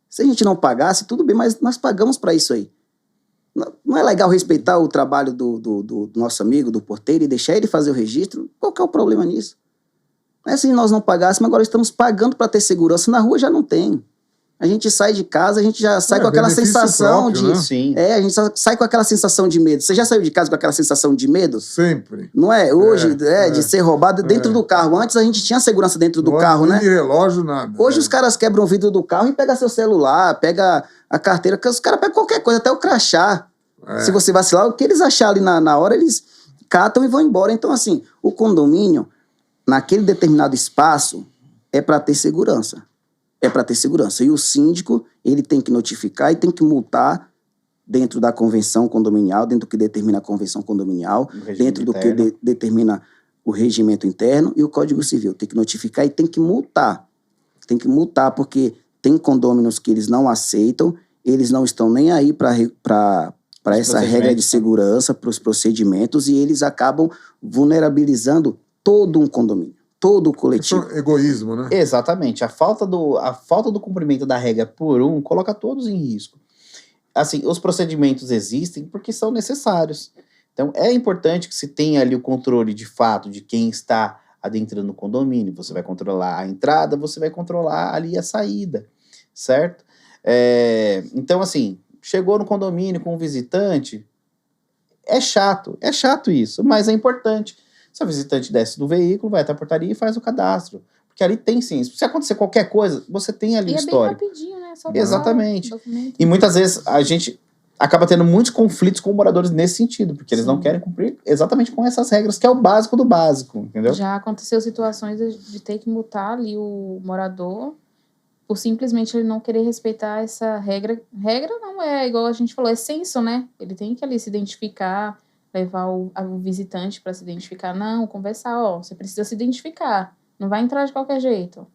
Se a gente não pagasse, tudo bem, mas nós pagamos para isso aí. Não é legal respeitar o trabalho do nosso amigo, do porteiro, e deixar ele fazer o registro? Qual que é o problema nisso? Não é assim, nós não pagássemos, agora estamos pagando para ter segurança. Na rua já não tem. A gente sai de casa, a gente já sai com aquela sensação próprio, de... né? Sim. A gente sai com aquela sensação de medo. Você já saiu de casa com aquela sensação de medo? Sempre. Não é? Hoje, de ser roubado dentro do carro. Antes a gente tinha segurança dentro do carro, né? Nem de relógio, nada. Hoje os caras quebram o vidro do carro e pegam seu celular, pega a carteira, os caras pegam qualquer coisa, até o crachá. Se você vacilar, o que eles acharem ali na hora, eles catam e vão embora. Então, assim, o condomínio, naquele determinado espaço, é para ter segurança. É para ter segurança. E o síndico, ele tem que notificar e tem que multar dentro da convenção condominial, dentro do que determina a convenção condominial, dentro do que determina o regimento interno e o Código Civil. Tem que notificar e tem que multar. Tem que multar, porque tem condôminos que eles não aceitam, eles não estão nem aí para essa regra de segurança, para os procedimentos, e eles acabam vulnerabilizando todo um condomínio, todo o coletivo. Isso é egoísmo, né? Exatamente. A falta do cumprimento da regra por um coloca todos em risco. Assim, os procedimentos existem porque são necessários. Então, é importante que se tenha ali o controle de fato de quem está adentrando o condomínio. Você vai controlar a entrada, você vai controlar ali a saída, certo? Então, assim, chegou no condomínio com um visitante, é chato isso, mas é importante. Se o visitante desce do veículo, vai até a portaria e faz o cadastro. Porque ali tem sim. Se acontecer qualquer coisa, você tem ali o histórico. E é bem rapidinho, né? Só Exatamente. E muitas vezes a gente acaba tendo muitos conflitos com moradores nesse sentido, porque eles não querem cumprir exatamente com essas regras, que é o básico do básico, entendeu? Já aconteceu situações de ter que multar ali o morador por simplesmente ele não querer respeitar essa regra. Regra não é igual a gente falou, é senso, né? Ele tem que ali se identificar, levar o visitante para se identificar. Não, conversar, você precisa se identificar. Não vai entrar de qualquer jeito.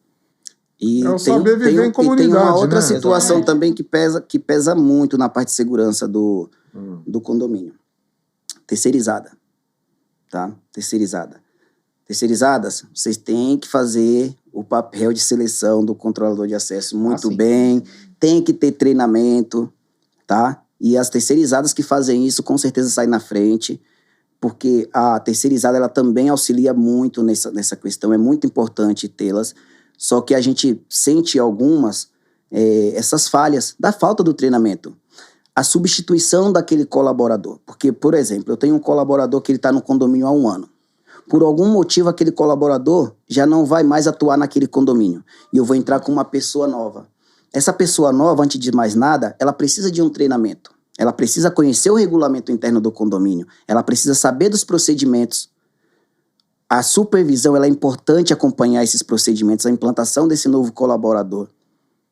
E saber viver em comunidade, tem uma outra né? situação também que pesa muito na parte de segurança do condomínio. Terceirizada. Tá? Terceirizadas, vocês têm que fazer o papel de seleção do controlador de acesso muito bem, tem que ter treinamento, tá? E as terceirizadas que fazem isso com certeza saem na frente, porque a terceirizada ela também auxilia muito nessa questão, é muito importante tê-las, só que a gente sente algumas, essas falhas da falta do treinamento. A substituição daquele colaborador, porque, por exemplo, eu tenho um colaborador que ele está no condomínio há 1 ano. Por algum motivo, aquele colaborador já não vai mais atuar naquele condomínio. E eu vou entrar com uma pessoa nova. Essa pessoa nova, antes de mais nada, ela precisa de um treinamento. Ela precisa conhecer o regulamento interno do condomínio. Ela precisa saber dos procedimentos. A supervisão ela é importante acompanhar esses procedimentos, a implantação desse novo colaborador.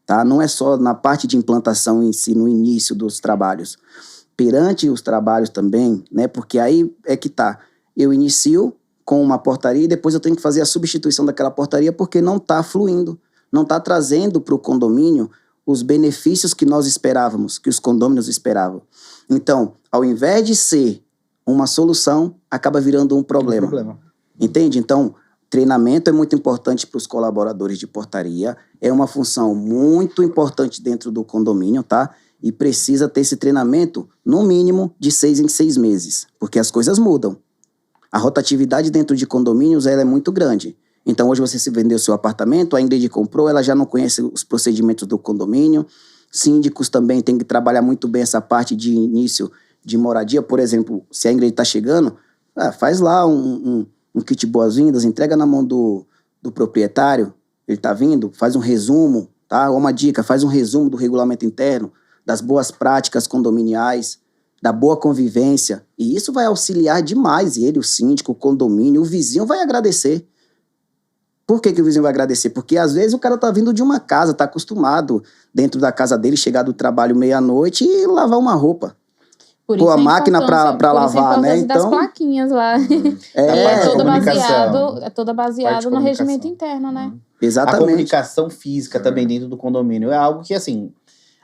Tá? Não é só na parte de implantação em si, no início dos trabalhos. Perante os trabalhos também, né? Porque aí é que tá. Eu inicio com uma portaria e depois eu tenho que fazer a substituição daquela portaria porque não está fluindo, não está trazendo para o condomínio os benefícios que nós esperávamos, que os condôminos esperavam. Então, ao invés de ser uma solução, acaba virando um problema. Entende? Então, Treinamento é muito importante para os colaboradores de portaria, é uma função muito importante dentro do condomínio, tá? E precisa ter esse treinamento, no mínimo, de 6 em 6 meses, porque as coisas mudam. A rotatividade dentro de condomínios ela é muito grande. Então, hoje você se vendeu seu apartamento, a Ingrid comprou, ela já não conhece os procedimentos do condomínio. Síndicos também têm que trabalhar muito bem essa parte de início de moradia. Por exemplo, se a Ingrid está chegando, faz lá um kit boas-vindas, entrega na mão do proprietário, ele está vindo, faz um resumo, tá? Uma dica, faz um resumo do regulamento interno, das boas práticas condominiais, da boa convivência. E isso vai auxiliar demais ele, o síndico, o condomínio, o vizinho vai agradecer. Por que o vizinho vai agradecer? Porque às vezes o cara tá vindo de uma casa, tá acostumado dentro da casa dele, chegar do trabalho meia-noite e lavar uma roupa. Pô, a máquina pra lavar, né? Então, das plaquinhas lá. É toda baseado no regimento interno, né? Exatamente. A comunicação física também dentro do condomínio é algo que, assim,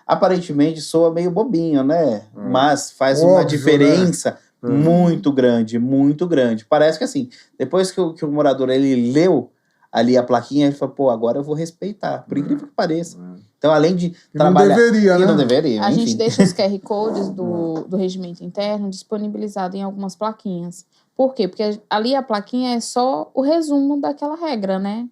aparentemente soa meio bobinho, né? Mas faz uma diferença, né? Muito grande, muito grande. Parece que, assim, depois que o morador, ele leu ali a plaquinha, ele falou, pô, agora eu vou respeitar, por incrível que pareça. Então, além de trabalhar... Não deveria, né? Não deveria, A enfim. gente deixa os QR Codes do regimento interno disponibilizado em algumas plaquinhas. Por quê? Porque ali a plaquinha é só o resumo daquela regra, né?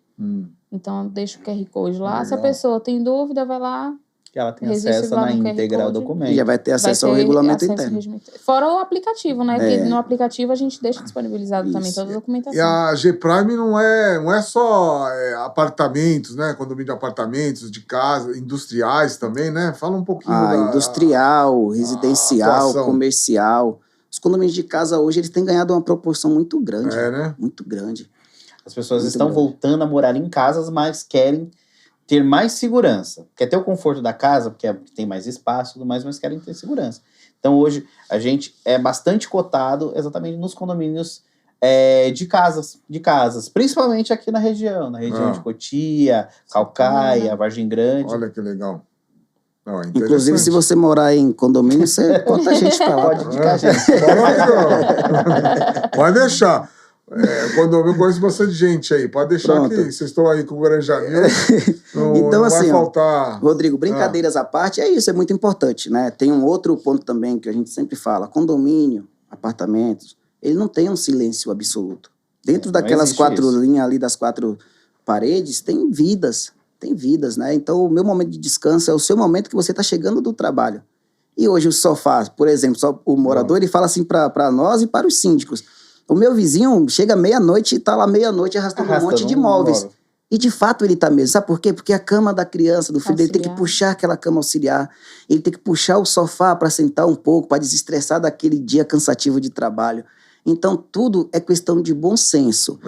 Então, deixa o QR Code lá. Se a pessoa tem dúvida, vai lá. Que ela tem acesso na íntegra ao documento. E já vai ter acesso ao regulamento interno. Fora o aplicativo, né? Que no aplicativo a gente deixa disponibilizado também toda a documentação. E a G-Prime não é só apartamentos, né? Condomínio de apartamentos, de casa, industriais também, né? Fala um pouquinho industrial, residencial, comercial. Os condomínios de casa hoje, eles têm ganhado uma proporção muito grande. Né? Muito grande. As pessoas estão voltando a morar em casas, mas querem ter mais segurança. Quer ter o conforto da casa, porque tem mais espaço e tudo mais, mas querem ter segurança. Então, hoje, a gente é bastante cotado exatamente nos condomínios de casas. Principalmente aqui na região de Cotia, Caucaia, Vargem Grande. Olha que legal. Não, inclusive, se você morar em condomínio, você bota a gente pra lá. Pode indicar a gente. Pode deixar. Quando eu conheço bastante gente aí, pode deixar que vocês estão aí com o Granjanil. Então, não assim, vai faltar... Rodrigo, brincadeiras à parte, é isso, é muito importante, né? Tem um outro ponto também que a gente sempre fala: condomínio, apartamentos, ele não tem um silêncio absoluto. Dentro daquelas 4 linhas ali, das 4 paredes, tem vidas, né? Então, o meu momento de descanso é o seu momento que você está chegando do trabalho. E hoje o sofá, por exemplo, só o morador, ele fala assim para nós e para os síndicos: o meu vizinho chega meia-noite e tá lá meia-noite arrastando um monte de móveis. E de fato ele tá mesmo. Sabe por quê? Porque a cama da criança, do filho dele, tem que puxar aquela cama auxiliar. Ele tem que puxar o sofá para sentar um pouco, para desestressar daquele dia cansativo de trabalho. Então tudo é questão de bom senso.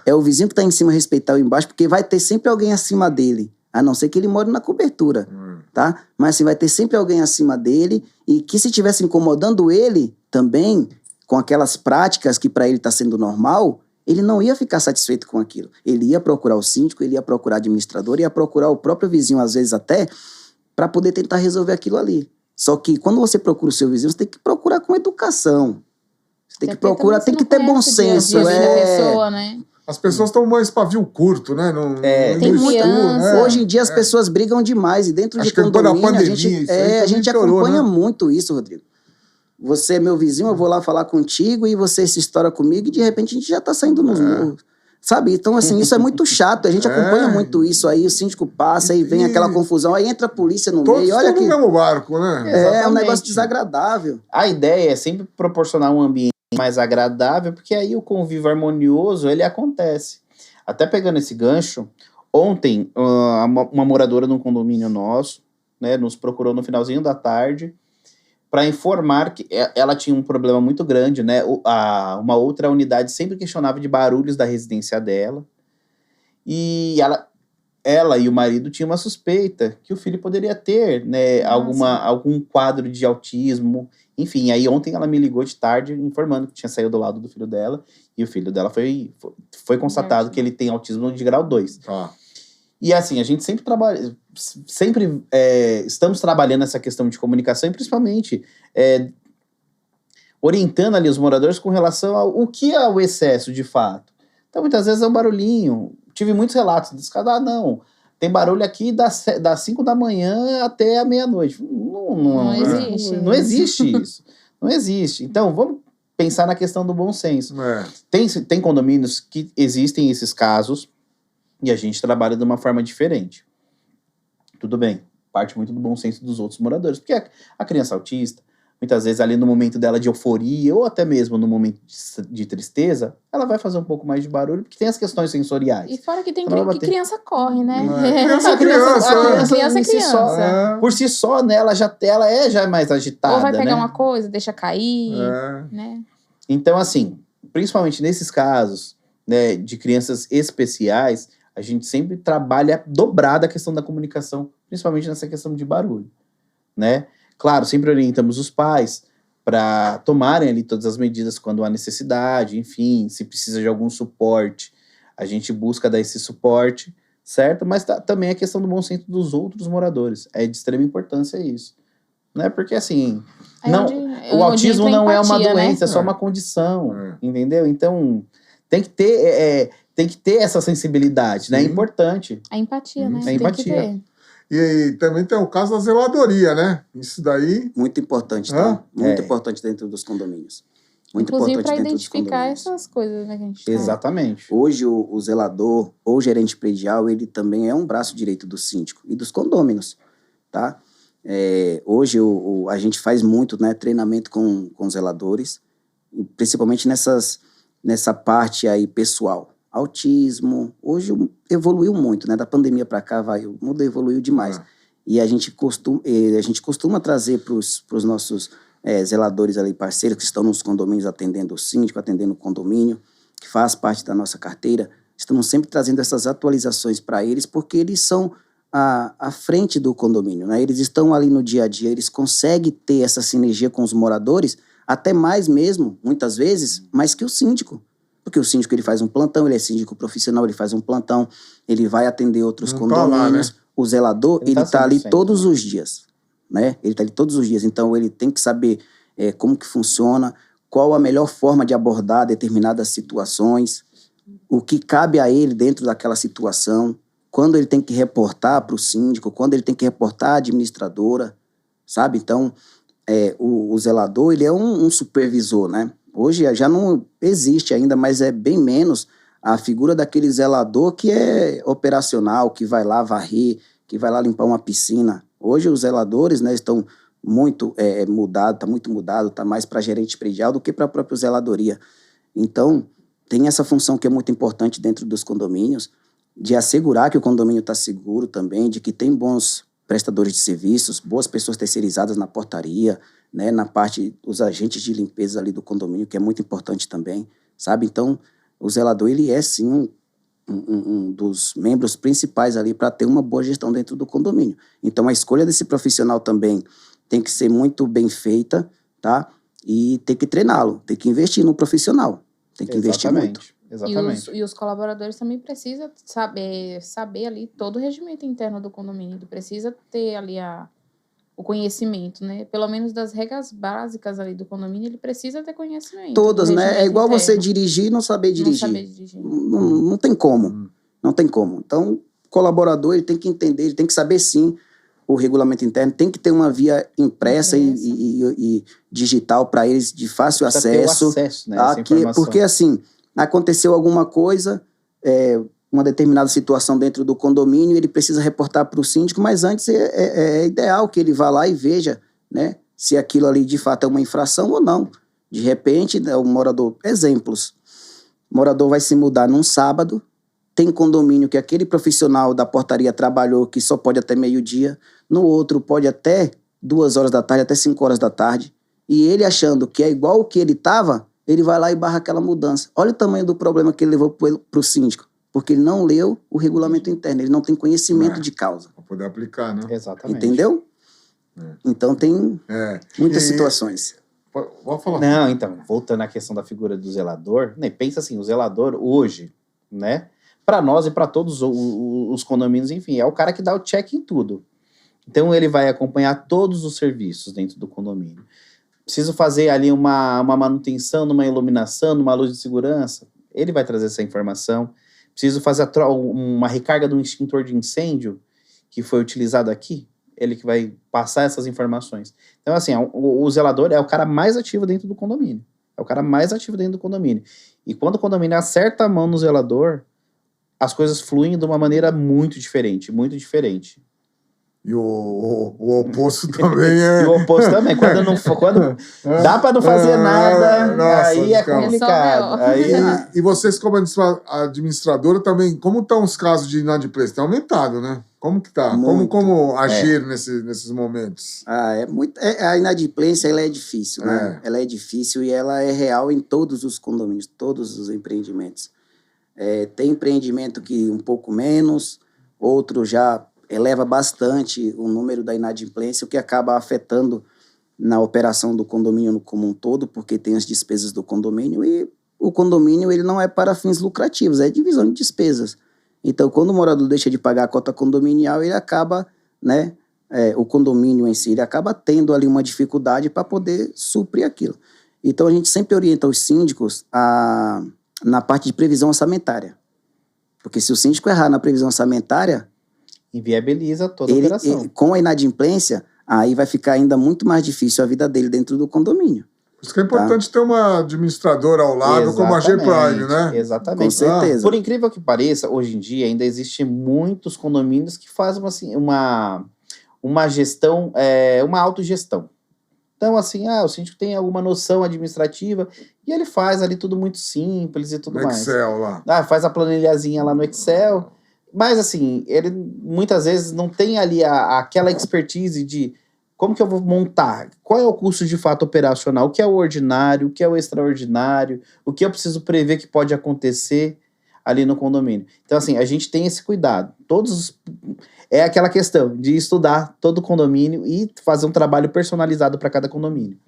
É o vizinho que tá em cima respeitar o embaixo, porque vai ter sempre alguém acima dele. A não ser que ele more na cobertura, tá? Mas assim, vai ter sempre alguém acima dele e que se estivesse incomodando ele também, com aquelas práticas que para ele está sendo normal, ele não ia ficar satisfeito com aquilo. Ele ia procurar o síndico, ele ia procurar o administrador, ia procurar o próprio vizinho, às vezes até, para poder tentar resolver aquilo ali. Só que quando você procura o seu vizinho, você tem que procurar com educação. Você tem que procurar, tem que ter bom senso. Pessoa, né? As pessoas estão mais pavio curto, né? Tem criança. Hoje em dia as pessoas brigam demais e dentro de condomínio a gente acompanha muito isso, Rodrigo. Você é meu vizinho, eu vou lá falar contigo e você se estoura comigo e de repente a gente já tá saindo nos morros. Sabe? Então, assim, isso é muito chato. A gente acompanha muito isso aí, o síndico passa e vem aquela confusão, aí entra a polícia no meio. Olha no mesmo barco, né? É um negócio desagradável. A ideia é sempre proporcionar um ambiente mais agradável, porque aí o convívio harmonioso, ele acontece. Até pegando esse gancho, ontem, uma moradora de um condomínio nosso, né, nos procurou no finalzinho da tarde, para informar que ela tinha um problema muito grande, né? Uma outra unidade sempre questionava de barulhos da residência dela. E ela e o marido tinham uma suspeita que o filho poderia ter, né? Algum quadro de autismo. Enfim, aí ontem ela me ligou de tarde informando que tinha saído do lado do filho dela. E o filho dela foi constatado que ele tem autismo de grau 2. E assim, a gente sempre trabalha... estamos trabalhando essa questão de comunicação e principalmente orientando ali os moradores com relação ao que é o excesso de fato. Então, muitas vezes é um barulhinho. Tive muitos relatos dos caras, não, tem barulho aqui das 5 da manhã até a meia-noite. Não existe. Não existe isso. Não existe. Então, vamos pensar na questão do bom senso. Tem condomínios que existem esses casos e a gente trabalha de uma forma diferente. Tudo bem, parte muito do bom senso dos outros moradores, porque a criança autista, muitas vezes ali no momento dela de euforia ou até mesmo no momento de tristeza, ela vai fazer um pouco mais de barulho, porque tem as questões sensoriais. E fora que tem que criança corre, né? Criança é criança. Criança é criança. Por si só, né, ela já é mais agitada, Ou vai pegar né? uma coisa, deixa cair, né? Então, assim, principalmente nesses casos, né, de crianças especiais, a gente sempre trabalha dobrada a questão da comunicação, principalmente nessa questão de barulho, né? Claro, sempre orientamos os pais para tomarem ali todas as medidas quando há necessidade, enfim, se precisa de algum suporte, a gente busca dar esse suporte, certo? Mas também a questão do bom senso dos outros moradores, é de extrema importância isso, né? Porque assim, o autismo não é uma doença, né? É só uma condição, entendeu? Então, tem que ter essa sensibilidade, né? É importante. A empatia, né? A empatia. E também tem o caso da zeladoria, né? Isso daí... Muito importante, tá? Muito importante dentro dos condomínios. Muito Inclusive importante para dentro identificar dos condomínios. essas coisas, né, que a gente Exatamente. Hoje, o zelador ou gerente predial, ele também é um braço direito do síndico e dos condôminos, tá? Hoje, a gente faz muito, né, treinamento com zeladores, principalmente nessa parte aí pessoal. Autismo, hoje evoluiu muito, né? Da pandemia para cá, o mundo evoluiu demais. E a gente costuma trazer para os nossos zeladores ali, parceiros, que estão nos condomínios atendendo o síndico, atendendo o condomínio, que faz parte da nossa carteira, estamos sempre trazendo essas atualizações para eles, porque eles são à frente do condomínio, né? Eles estão ali no dia a dia, eles conseguem ter essa sinergia com os moradores, até mais mesmo, muitas vezes, mais que o síndico. Porque o síndico, ele faz um plantão, ele é síndico profissional, ele faz um plantão, ele vai atender outros condomínios. Né? O zelador, ele tá ali todos os dias, né? Ele tá ali todos os dias, então ele tem que saber como que funciona, qual a melhor forma de abordar determinadas situações, o que cabe a ele dentro daquela situação, quando ele tem que reportar para o síndico, quando ele tem que reportar à administradora, sabe? Então, o zelador, ele é um supervisor, né? Hoje já não existe ainda, mas é bem menos a figura daquele zelador que é operacional, que vai lá varrer, que vai lá limpar uma piscina. Hoje os zeladores, né, estão muito mudados, está muito mudado, está mais para gerente predial do que para a própria zeladoria. Então, tem essa função que é muito importante dentro dos condomínios, de assegurar que o condomínio está seguro também, de que tem bons prestadores de serviços, boas pessoas terceirizadas na portaria, né, na parte dos agentes de limpeza ali do condomínio, que é muito importante também, sabe? Então, o zelador, ele é sim um dos membros principais ali para ter uma boa gestão dentro do condomínio. Então, a escolha desse profissional também tem que ser muito bem feita, tá? E tem que treiná-lo, tem que investir no profissional, tem que investir muito. Exatamente. E os colaboradores também precisam saber ali todo o regimento interno do condomínio, precisa ter ali o conhecimento, né? Pelo menos das regras básicas ali do condomínio, ele precisa ter conhecimento. Todas, né? É igual interno. Você dirigir e não saber dirigir. Não saber dirigir. Não tem como. Não tem como. Então, o colaborador, ele tem que entender, ele tem que saber sim o regulamento interno, tem que ter uma via impressa. E digital para eles de fácil acesso. Ter o acesso, né? Essa informação. Porque assim, aconteceu alguma coisa, uma determinada situação dentro do condomínio, ele precisa reportar para o síndico, mas antes é ideal que ele vá lá e veja, né, se aquilo ali de fato é uma infração ou não. De repente, o morador... Exemplos. O morador vai se mudar num sábado, tem condomínio que aquele profissional da portaria trabalhou que só pode até meio-dia, no outro pode até 2 horas da tarde, até 5 horas da tarde, e ele achando que é igual o que ele estava, ele vai lá e barra aquela mudança. Olha o tamanho do problema que ele levou para o síndico. Porque ele não leu o regulamento interno, ele não tem conhecimento de causa. Para poder aplicar, né? Exatamente. Entendeu? Então tem muitas situações. Pode falar. Não, então, voltando à questão da figura do zelador, né, pensa assim, o zelador hoje, né, para nós e para todos os condomínios, enfim, é o cara que dá o check em tudo. Então ele vai acompanhar todos os serviços dentro do condomínio. Preciso fazer ali uma manutenção, numa iluminação, numa luz de segurança, ele vai trazer essa informação. Preciso fazer uma recarga de um extintor de incêndio que foi utilizado aqui, ele que vai passar essas informações. Então, assim, o zelador é o cara mais ativo dentro do condomínio. E quando o condomínio acerta a mão no zelador, as coisas fluem de uma maneira muito diferente. E o oposto também é... E o oposto também. Quando dá para não fazer nada, nossa, aí é complicado. E vocês, como administradora, também, como estão os casos de inadimplência? Tem aumentado, né? Como que tá? Como agir nesses momentos? A inadimplência, ela é difícil, né? Ela é difícil e ela é real em todos os condomínios, todos os empreendimentos. Tem empreendimento que um pouco menos, outro já eleva bastante o número da inadimplência, o que acaba afetando na operação do condomínio como um todo, porque tem as despesas do condomínio e o condomínio ele não é para fins lucrativos, é divisão de despesas. Então, quando o morador deixa de pagar a cota condominial, ele acaba, né, o condomínio em si, ele acaba tendo ali uma dificuldade para poder suprir aquilo. Então, a gente sempre orienta os síndicos na parte de previsão orçamentária. Porque se o síndico errar na previsão orçamentária, inviabiliza toda a operação. Com a inadimplência, aí vai ficar ainda muito mais difícil a vida dele dentro do condomínio. Por isso que é importante ter uma administradora ao lado, como a G-Prime, né? Exatamente. Com certeza. Por incrível que pareça, hoje em dia ainda existem muitos condomínios que fazem assim, uma gestão, uma autogestão. Então, assim, o síndico tem alguma noção administrativa e ele faz ali tudo muito simples e tudo mais. No Excel lá. Faz a planilhazinha lá no Excel. Mas, assim, ele muitas vezes não tem ali aquela expertise de como que eu vou montar, qual é o custo de fato operacional, o que é o ordinário, o que é o extraordinário, o que eu preciso prever que pode acontecer ali no condomínio. Então, assim, a gente tem esse cuidado. É aquela questão de estudar todo o condomínio e fazer um trabalho personalizado para cada condomínio.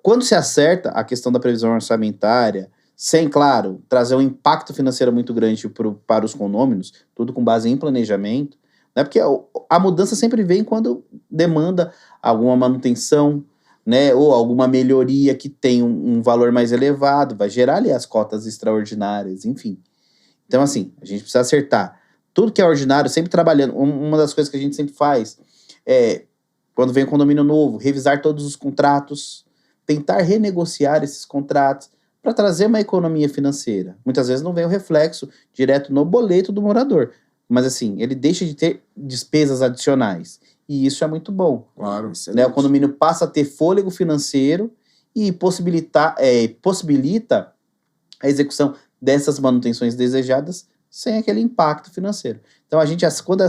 Quando se acerta a questão da previsão orçamentária, sem, claro, trazer um impacto financeiro muito grande para os condôminos, tudo com base em planejamento, né? Porque a mudança sempre vem quando demanda alguma manutenção, né? Ou alguma melhoria que tem um valor mais elevado, vai gerar ali as cotas extraordinárias, enfim. Então, assim, a gente precisa acertar tudo que é ordinário, sempre trabalhando. Uma das coisas que a gente sempre faz quando vem um condomínio novo, revisar todos os contratos, tentar renegociar esses contratos, para trazer uma economia financeira. Muitas vezes não vem o reflexo direto no boleto do morador, mas assim, ele deixa de ter despesas adicionais. E isso é muito bom. Claro. Né? O condomínio passa a ter fôlego financeiro e possibilita a execução dessas manutenções desejadas sem aquele impacto financeiro. Então, a gente, quando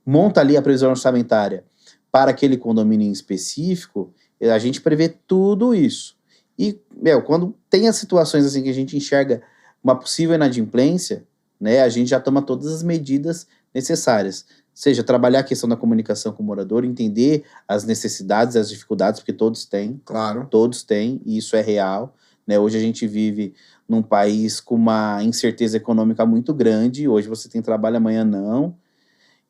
monta ali a previsão orçamentária para aquele condomínio em específico, a gente prevê tudo isso. E, quando tem as situações assim que a gente enxerga uma possível inadimplência, né, a gente já toma todas as medidas necessárias. Seja, trabalhar a questão da comunicação com o morador, entender as necessidades e as dificuldades, porque todos têm. Claro. Todos têm, e isso é real. Né? Hoje a gente vive num país com uma incerteza econômica muito grande. Hoje você tem trabalho, amanhã não.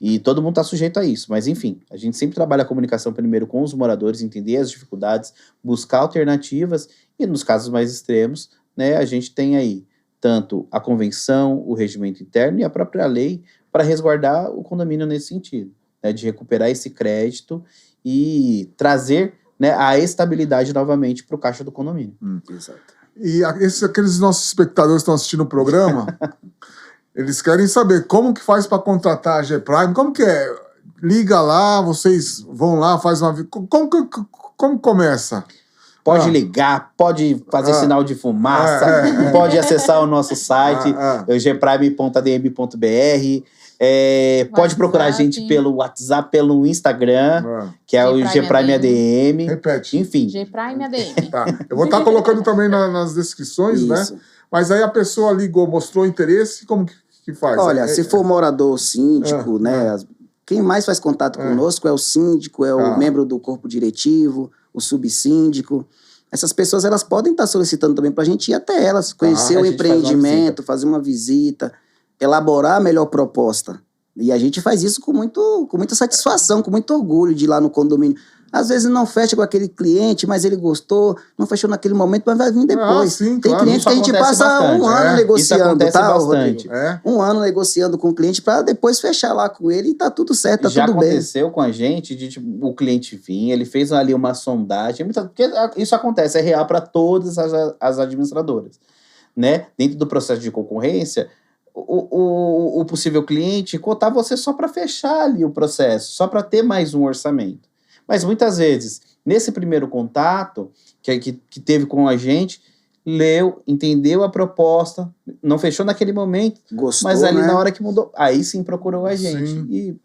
E todo mundo está sujeito a isso. Mas, enfim, a gente sempre trabalha a comunicação primeiro com os moradores, entender as dificuldades, buscar alternativas. E nos casos mais extremos, né, a gente tem aí tanto a convenção, o regimento interno e a própria lei para resguardar o condomínio nesse sentido, né, de recuperar esse crédito e trazer, né, a estabilidade novamente para o caixa do condomínio. Exato. E aqueles nossos espectadores que estão assistindo o programa, eles querem saber como que faz para contratar a G-Prime, como que é? Liga lá, vocês vão lá, faz uma... Como começa? Pode ligar, pode fazer sinal de fumaça, pode acessar o nosso site, gprime.adm.br, pode procurar a gente pelo WhatsApp, pelo Instagram, que é o Gprime ADM. Repete. Enfim. Gprime ADM. Tá. Eu vou estar colocando também nas descrições, Isso. né? Mas aí a pessoa ligou, mostrou interesse, como que faz? Olha, se for morador, síndico, né? Quem mais faz contato conosco é o síndico, é o membro do corpo diretivo, o subsíndico. Essas pessoas, elas podem estar solicitando também para a gente ir até elas, conhecer o empreendimento, fazer uma visita, elaborar a melhor proposta. E a gente faz isso com muita satisfação, com muito orgulho de ir lá no condomínio. Às vezes não fecha com aquele cliente, mas ele gostou, não fechou naquele momento, mas vai vir depois. Sim, tem claro. cliente Isso que a gente acontece passa bastante, um ano Isso negociando, acontece tá, bastante. Rodrigo? Um ano negociando com o cliente para depois fechar lá com ele e tá tudo certo, tá Já tudo bem. aconteceu com a gente de tipo, o cliente vir, ele fez ali uma sondagem, porque isso acontece, é real para todas as administradoras, né? Dentro do processo de concorrência, o possível cliente cotar você só para fechar ali o processo, só para ter mais um orçamento. Mas muitas vezes, nesse primeiro contato que teve com a gente, leu, entendeu a proposta, não fechou naquele momento, Gostou, mas ali né? na hora que mudou, aí sim procurou a gente. Sim. E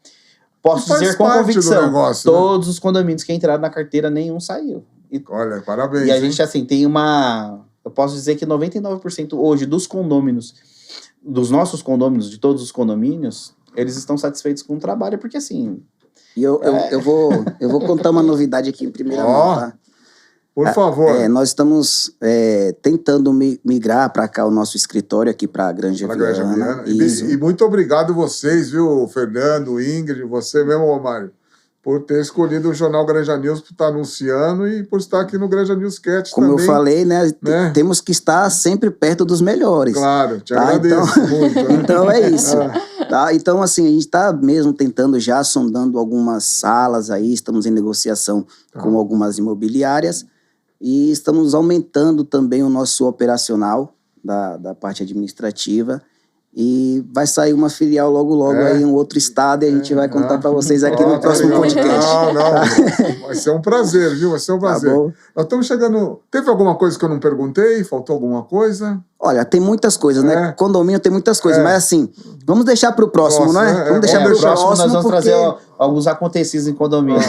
posso Faz dizer com parte do convicção, negócio, né? todos os condomínios que entraram na carteira, nenhum saiu. Olha, parabéns. E a hein? gente, assim, tem uma... Eu posso dizer que 99% hoje dos condôminos, dos nossos condôminos, de todos os condomínios, eles estão satisfeitos com o trabalho, porque assim... E eu vou contar uma novidade aqui em primeira mão, tá? Por favor. Nós estamos tentando migrar para cá o nosso escritório aqui para a Granja Viana. E muito obrigado vocês, viu, Fernando, Ingrid, você mesmo, Romário, por ter escolhido o Jornal Granja News para estar anunciando e por estar aqui no Granja Newscast também. Como eu falei, né? Temos que estar sempre perto dos melhores. Claro, te agradeço muito. Né? Então é isso. Tá? Então, assim, a gente está mesmo tentando já, sondando algumas salas aí, estamos em negociação com algumas imobiliárias e estamos aumentando também o nosso operacional da parte administrativa. E vai sair uma filial logo aí em um outro estado e a gente vai contar para vocês aqui no próximo podcast. Vai ser um prazer, viu? Vai ser um prazer. Tá bom. Nós estamos chegando... Teve alguma coisa que eu não perguntei? Faltou alguma coisa? Olha, tem muitas coisas, né? Condomínio tem muitas coisas, mas assim, vamos deixar para o próximo, não é? Vamos deixar para o próximo. Nós vamos trazer alguns acontecidos em condomínio.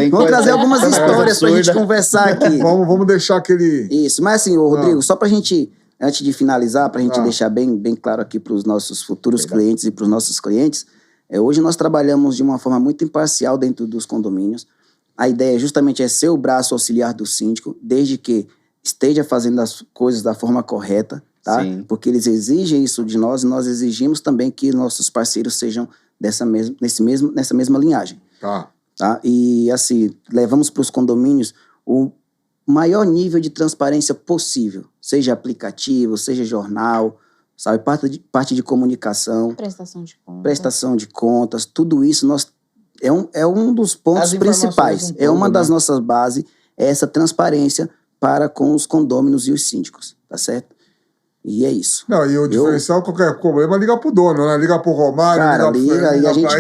Vamos trazer algumas histórias para a gente conversar aqui. Vamos deixar aquele... Isso, mas assim, Rodrigo, só para a gente... Antes de finalizar, para a gente deixar bem claro aqui para os nossos futuros clientes e para os nossos clientes, hoje nós trabalhamos de uma forma muito imparcial dentro dos condomínios. A ideia justamente é ser o braço auxiliar do síndico, desde que esteja fazendo as coisas da forma correta, tá? Sim. Porque eles exigem isso de nós e nós exigimos também que nossos parceiros sejam nessa mesma linhagem. Tá. E assim, levamos para os condomínios o maior nível de transparência possível, seja aplicativo, seja jornal, sabe, parte de comunicação, prestação de contas, tudo isso é um dos pontos principais, uma das nossas bases, é essa transparência para com os condôminos e os síndicos, tá certo? E é isso. Não, e o diferencial, qualquer problema, liga pro dono, né? Liga pro Romário, liga e a gente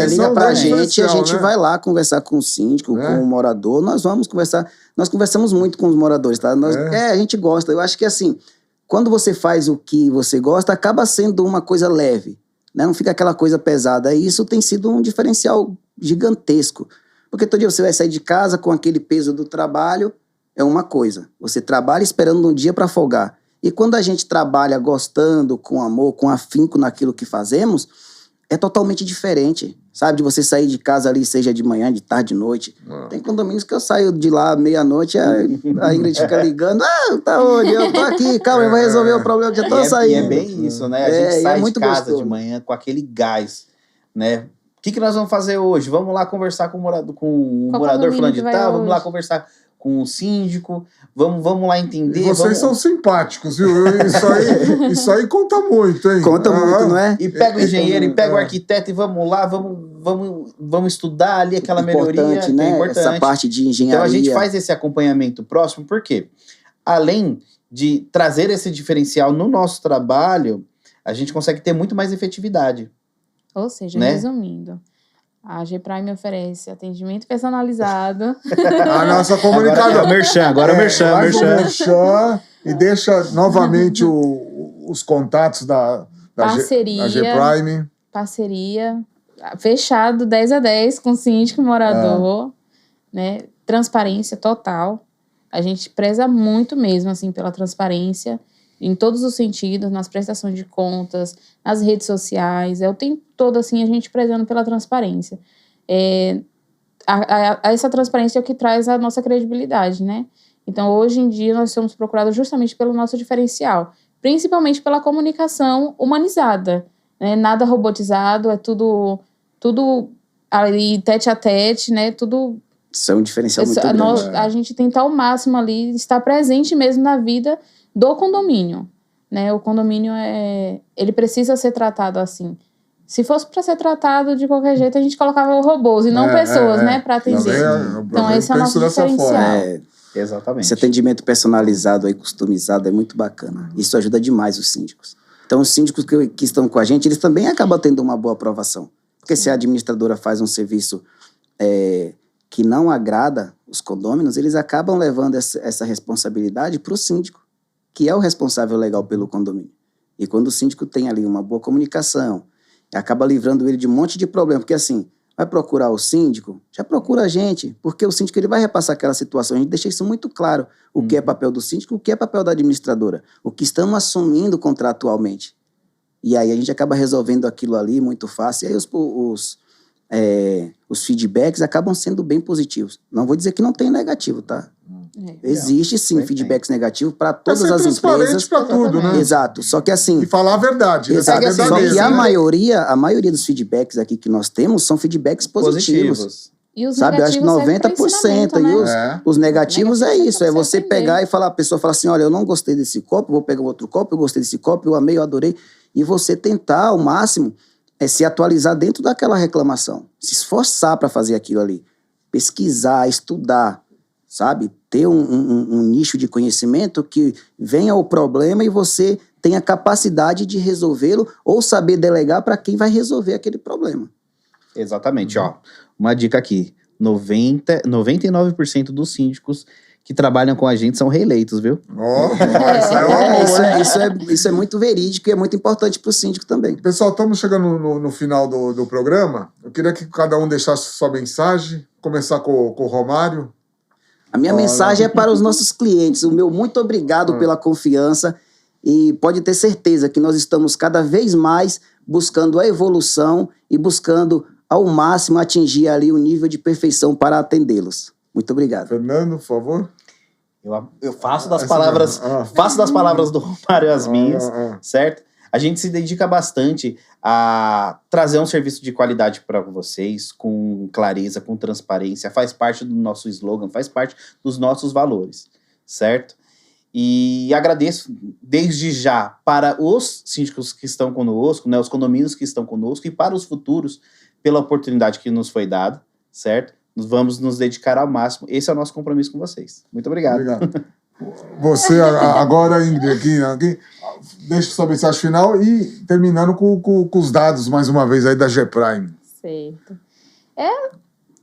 liga pra gente, a gente vai lá conversar com o síndico, com o morador, nós vamos conversar, nós conversamos muito com os moradores, tá? A gente gosta, eu acho que assim, quando você faz o que você gosta, acaba sendo uma coisa leve, né? Não fica aquela coisa pesada, e isso tem sido um diferencial gigantesco, porque todo dia você vai sair de casa com aquele peso do trabalho, é uma coisa, você trabalha esperando um dia para folgar. E quando a gente trabalha gostando, com amor, com afinco naquilo que fazemos, é totalmente diferente, sabe? De você sair de casa ali, seja de manhã, de tarde, de noite. Tem condomínios que eu saio de lá meia-noite, a Ingrid fica ligando, tá onde? Eu tô aqui, calma, eu vou resolver o problema, já tô saindo. E é bem isso, né? A gente sai de casa de manhã com aquele gás, né? O que nós vamos fazer hoje? Vamos lá conversar com o morador fulano de tal, vamos lá conversar com o síndico, vamos lá entender. E vocês são simpáticos, viu? Isso aí conta muito, hein? Conta muito, não é? E pega o engenheiro, e pega o arquiteto, e vamos lá, vamos estudar ali aquela melhoria, né? que é importante. Essa parte de engenharia. Então a gente faz esse acompanhamento próximo, porque além de trazer esse diferencial no nosso trabalho, a gente consegue ter muito mais efetividade. Ou seja, né? Resumindo, a G-Prime oferece atendimento personalizado. A nossa comunicadora. Agora é o merchan. E deixa novamente os contatos da G-Prime. Parceria. Fechado 10/10 com síndico e morador. Né? Transparência total. A gente preza muito mesmo assim, pela transparência em todos os sentidos, nas prestações de contas, nas redes sociais, o tempo todo assim, a gente prezando pela transparência. Essa transparência é o que traz a nossa credibilidade, né? Então, hoje em dia, nós somos procurados justamente pelo nosso diferencial, principalmente pela comunicação humanizada, né? Nada robotizado, é tudo ali tete a tete, né? Tudo Isso é um diferencial muito grande. A gente tenta ao máximo ali estar presente mesmo na vida do condomínio, né? O condomínio ele precisa ser tratado assim. Se fosse para ser tratado de qualquer jeito, a gente colocava robôs e não pessoas, né, para atender. Então esse é o nosso diferencial. Exatamente. Esse atendimento personalizado e customizado é muito bacana. Isso ajuda demais os síndicos. Então os síndicos que estão com a gente, eles também acabam tendo uma boa aprovação. Porque se a administradora faz um serviço que não agrada os condôminos, eles acabam levando essa responsabilidade para o síndico, que é o responsável legal pelo condomínio. E quando o síndico tem ali uma boa comunicação, acaba livrando ele de um monte de problema. Porque assim, vai procurar o síndico, já procura a gente, porque o síndico ele vai repassar aquela situação. A gente deixa isso muito claro, o que é papel do síndico, o que é papel da administradora, o que estamos assumindo contratualmente. E aí a gente acaba resolvendo aquilo ali muito fácil. E aí os feedbacks acabam sendo bem positivos. Não vou dizer que não tem negativo, tá? Existe sim feedbacks negativos para todas as empresas. Para tudo, né? Exato. Só que assim. E falar a verdade. Exato. Só que a maioria dos feedbacks aqui que nós temos são feedbacks positivos. E os sabe, eu acho que 90%. Né? E os negativos é isso. É você pegar e falar, a pessoa fala assim: olha, eu não gostei desse copo, vou pegar outro copo, eu gostei desse copo, eu amei, eu adorei. E você tentar ao máximo se atualizar dentro daquela reclamação. Se esforçar para fazer aquilo ali. Pesquisar, estudar, sabe? Ter um nicho de conhecimento que venha o problema e você tenha capacidade de resolvê-lo ou saber delegar para quem vai resolver aquele problema. Exatamente, ó. Uma dica aqui. 99% dos síndicos que trabalham com a gente são reeleitos, viu? Isso é muito verídico e é muito importante para o síndico também. Pessoal, estamos chegando no final do programa. Eu queria que cada um deixasse sua mensagem. Começar com o Romário. A minha mensagem é para os nossos clientes. O meu muito obrigado pela confiança e pode ter certeza que nós estamos cada vez mais buscando a evolução e buscando ao máximo atingir ali o nível de perfeição para atendê-los. Muito obrigado. Fernando, por favor. Eu faço das palavras do Romário as minhas, certo? A gente se dedica bastante a trazer um serviço de qualidade para vocês, com clareza, com transparência, faz parte do nosso slogan, faz parte dos nossos valores, certo? E agradeço desde já para os síndicos que estão conosco, né, os condomínios que estão conosco e para os futuros pela oportunidade que nos foi dada, certo? Nós vamos nos dedicar ao máximo. Esse é o nosso compromisso com vocês. Muito obrigado. Obrigado. Você agora, Ingrid, aqui, deixa sua mensagem final e terminando com os dados, mais uma vez, aí da G-Prime. Certo.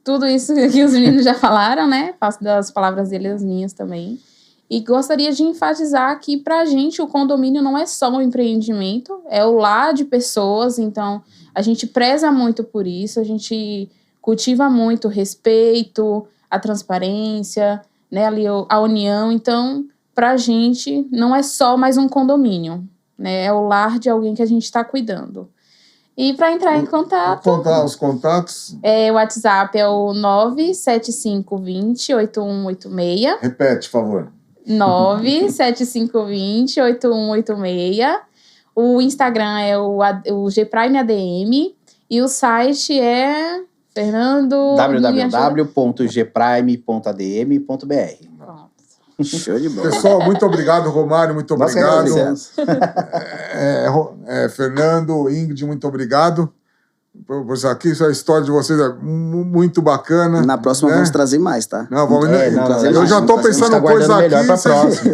Tudo isso que os meninos já falaram, né? Faço das palavras deles as minhas também. E gostaria de enfatizar que, pra gente, o condomínio não é só um empreendimento, é o lar de pessoas, então a gente preza muito por isso, a gente cultiva muito o respeito, a transparência, né, ali a união. Então, pra gente, não é só mais um condomínio, né? É o lar de alguém que a gente está cuidando. E para entrar em contato... Vou contar os contatos. O WhatsApp é o 97520-8186. Repete, por favor. 97520-8186. O Instagram é o Gprime ADM. E o site é... Fernando... www.gprime.adm.br. Show de bola. Pessoal, muito obrigado, Romário, muito obrigado. Fernando, Ingrid, muito obrigado. Por isso aqui, essa história de vocês é muito bacana. Na próxima vamos trazer mais, tá? Não, vamos eu já estou pensando coisa aqui.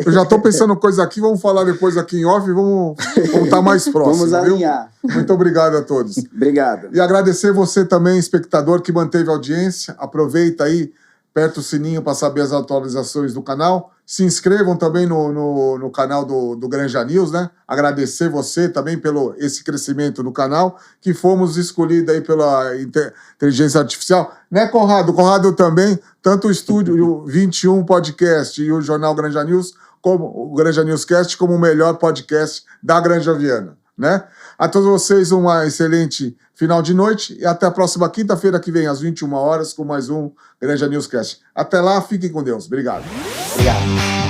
Eu já estou pensando coisa aqui, vamos falar depois aqui em off e vamos estar mais próximos. Vamos alinhar. Viu? Muito obrigado a todos. Obrigado. E agradecer você também, espectador, que manteve a audiência. Aproveita aí, aperta o sininho para saber as atualizações do canal. Se inscrevam também no canal do Granja News, né? Agradecer você também pelo esse crescimento no canal, que fomos escolhidos aí pela inteligência artificial. Né, Conrado? Conrado também, tanto o Estúdio 21 Podcast e o Jornal Granja News, como o Granja Newscast, como o melhor podcast da Granja Viana, né? A todos vocês, uma excelente final de noite e até a próxima quinta-feira que vem, às 21 horas, com mais um Granja Newscast. Até lá, fiquem com Deus. Obrigado. Obrigado.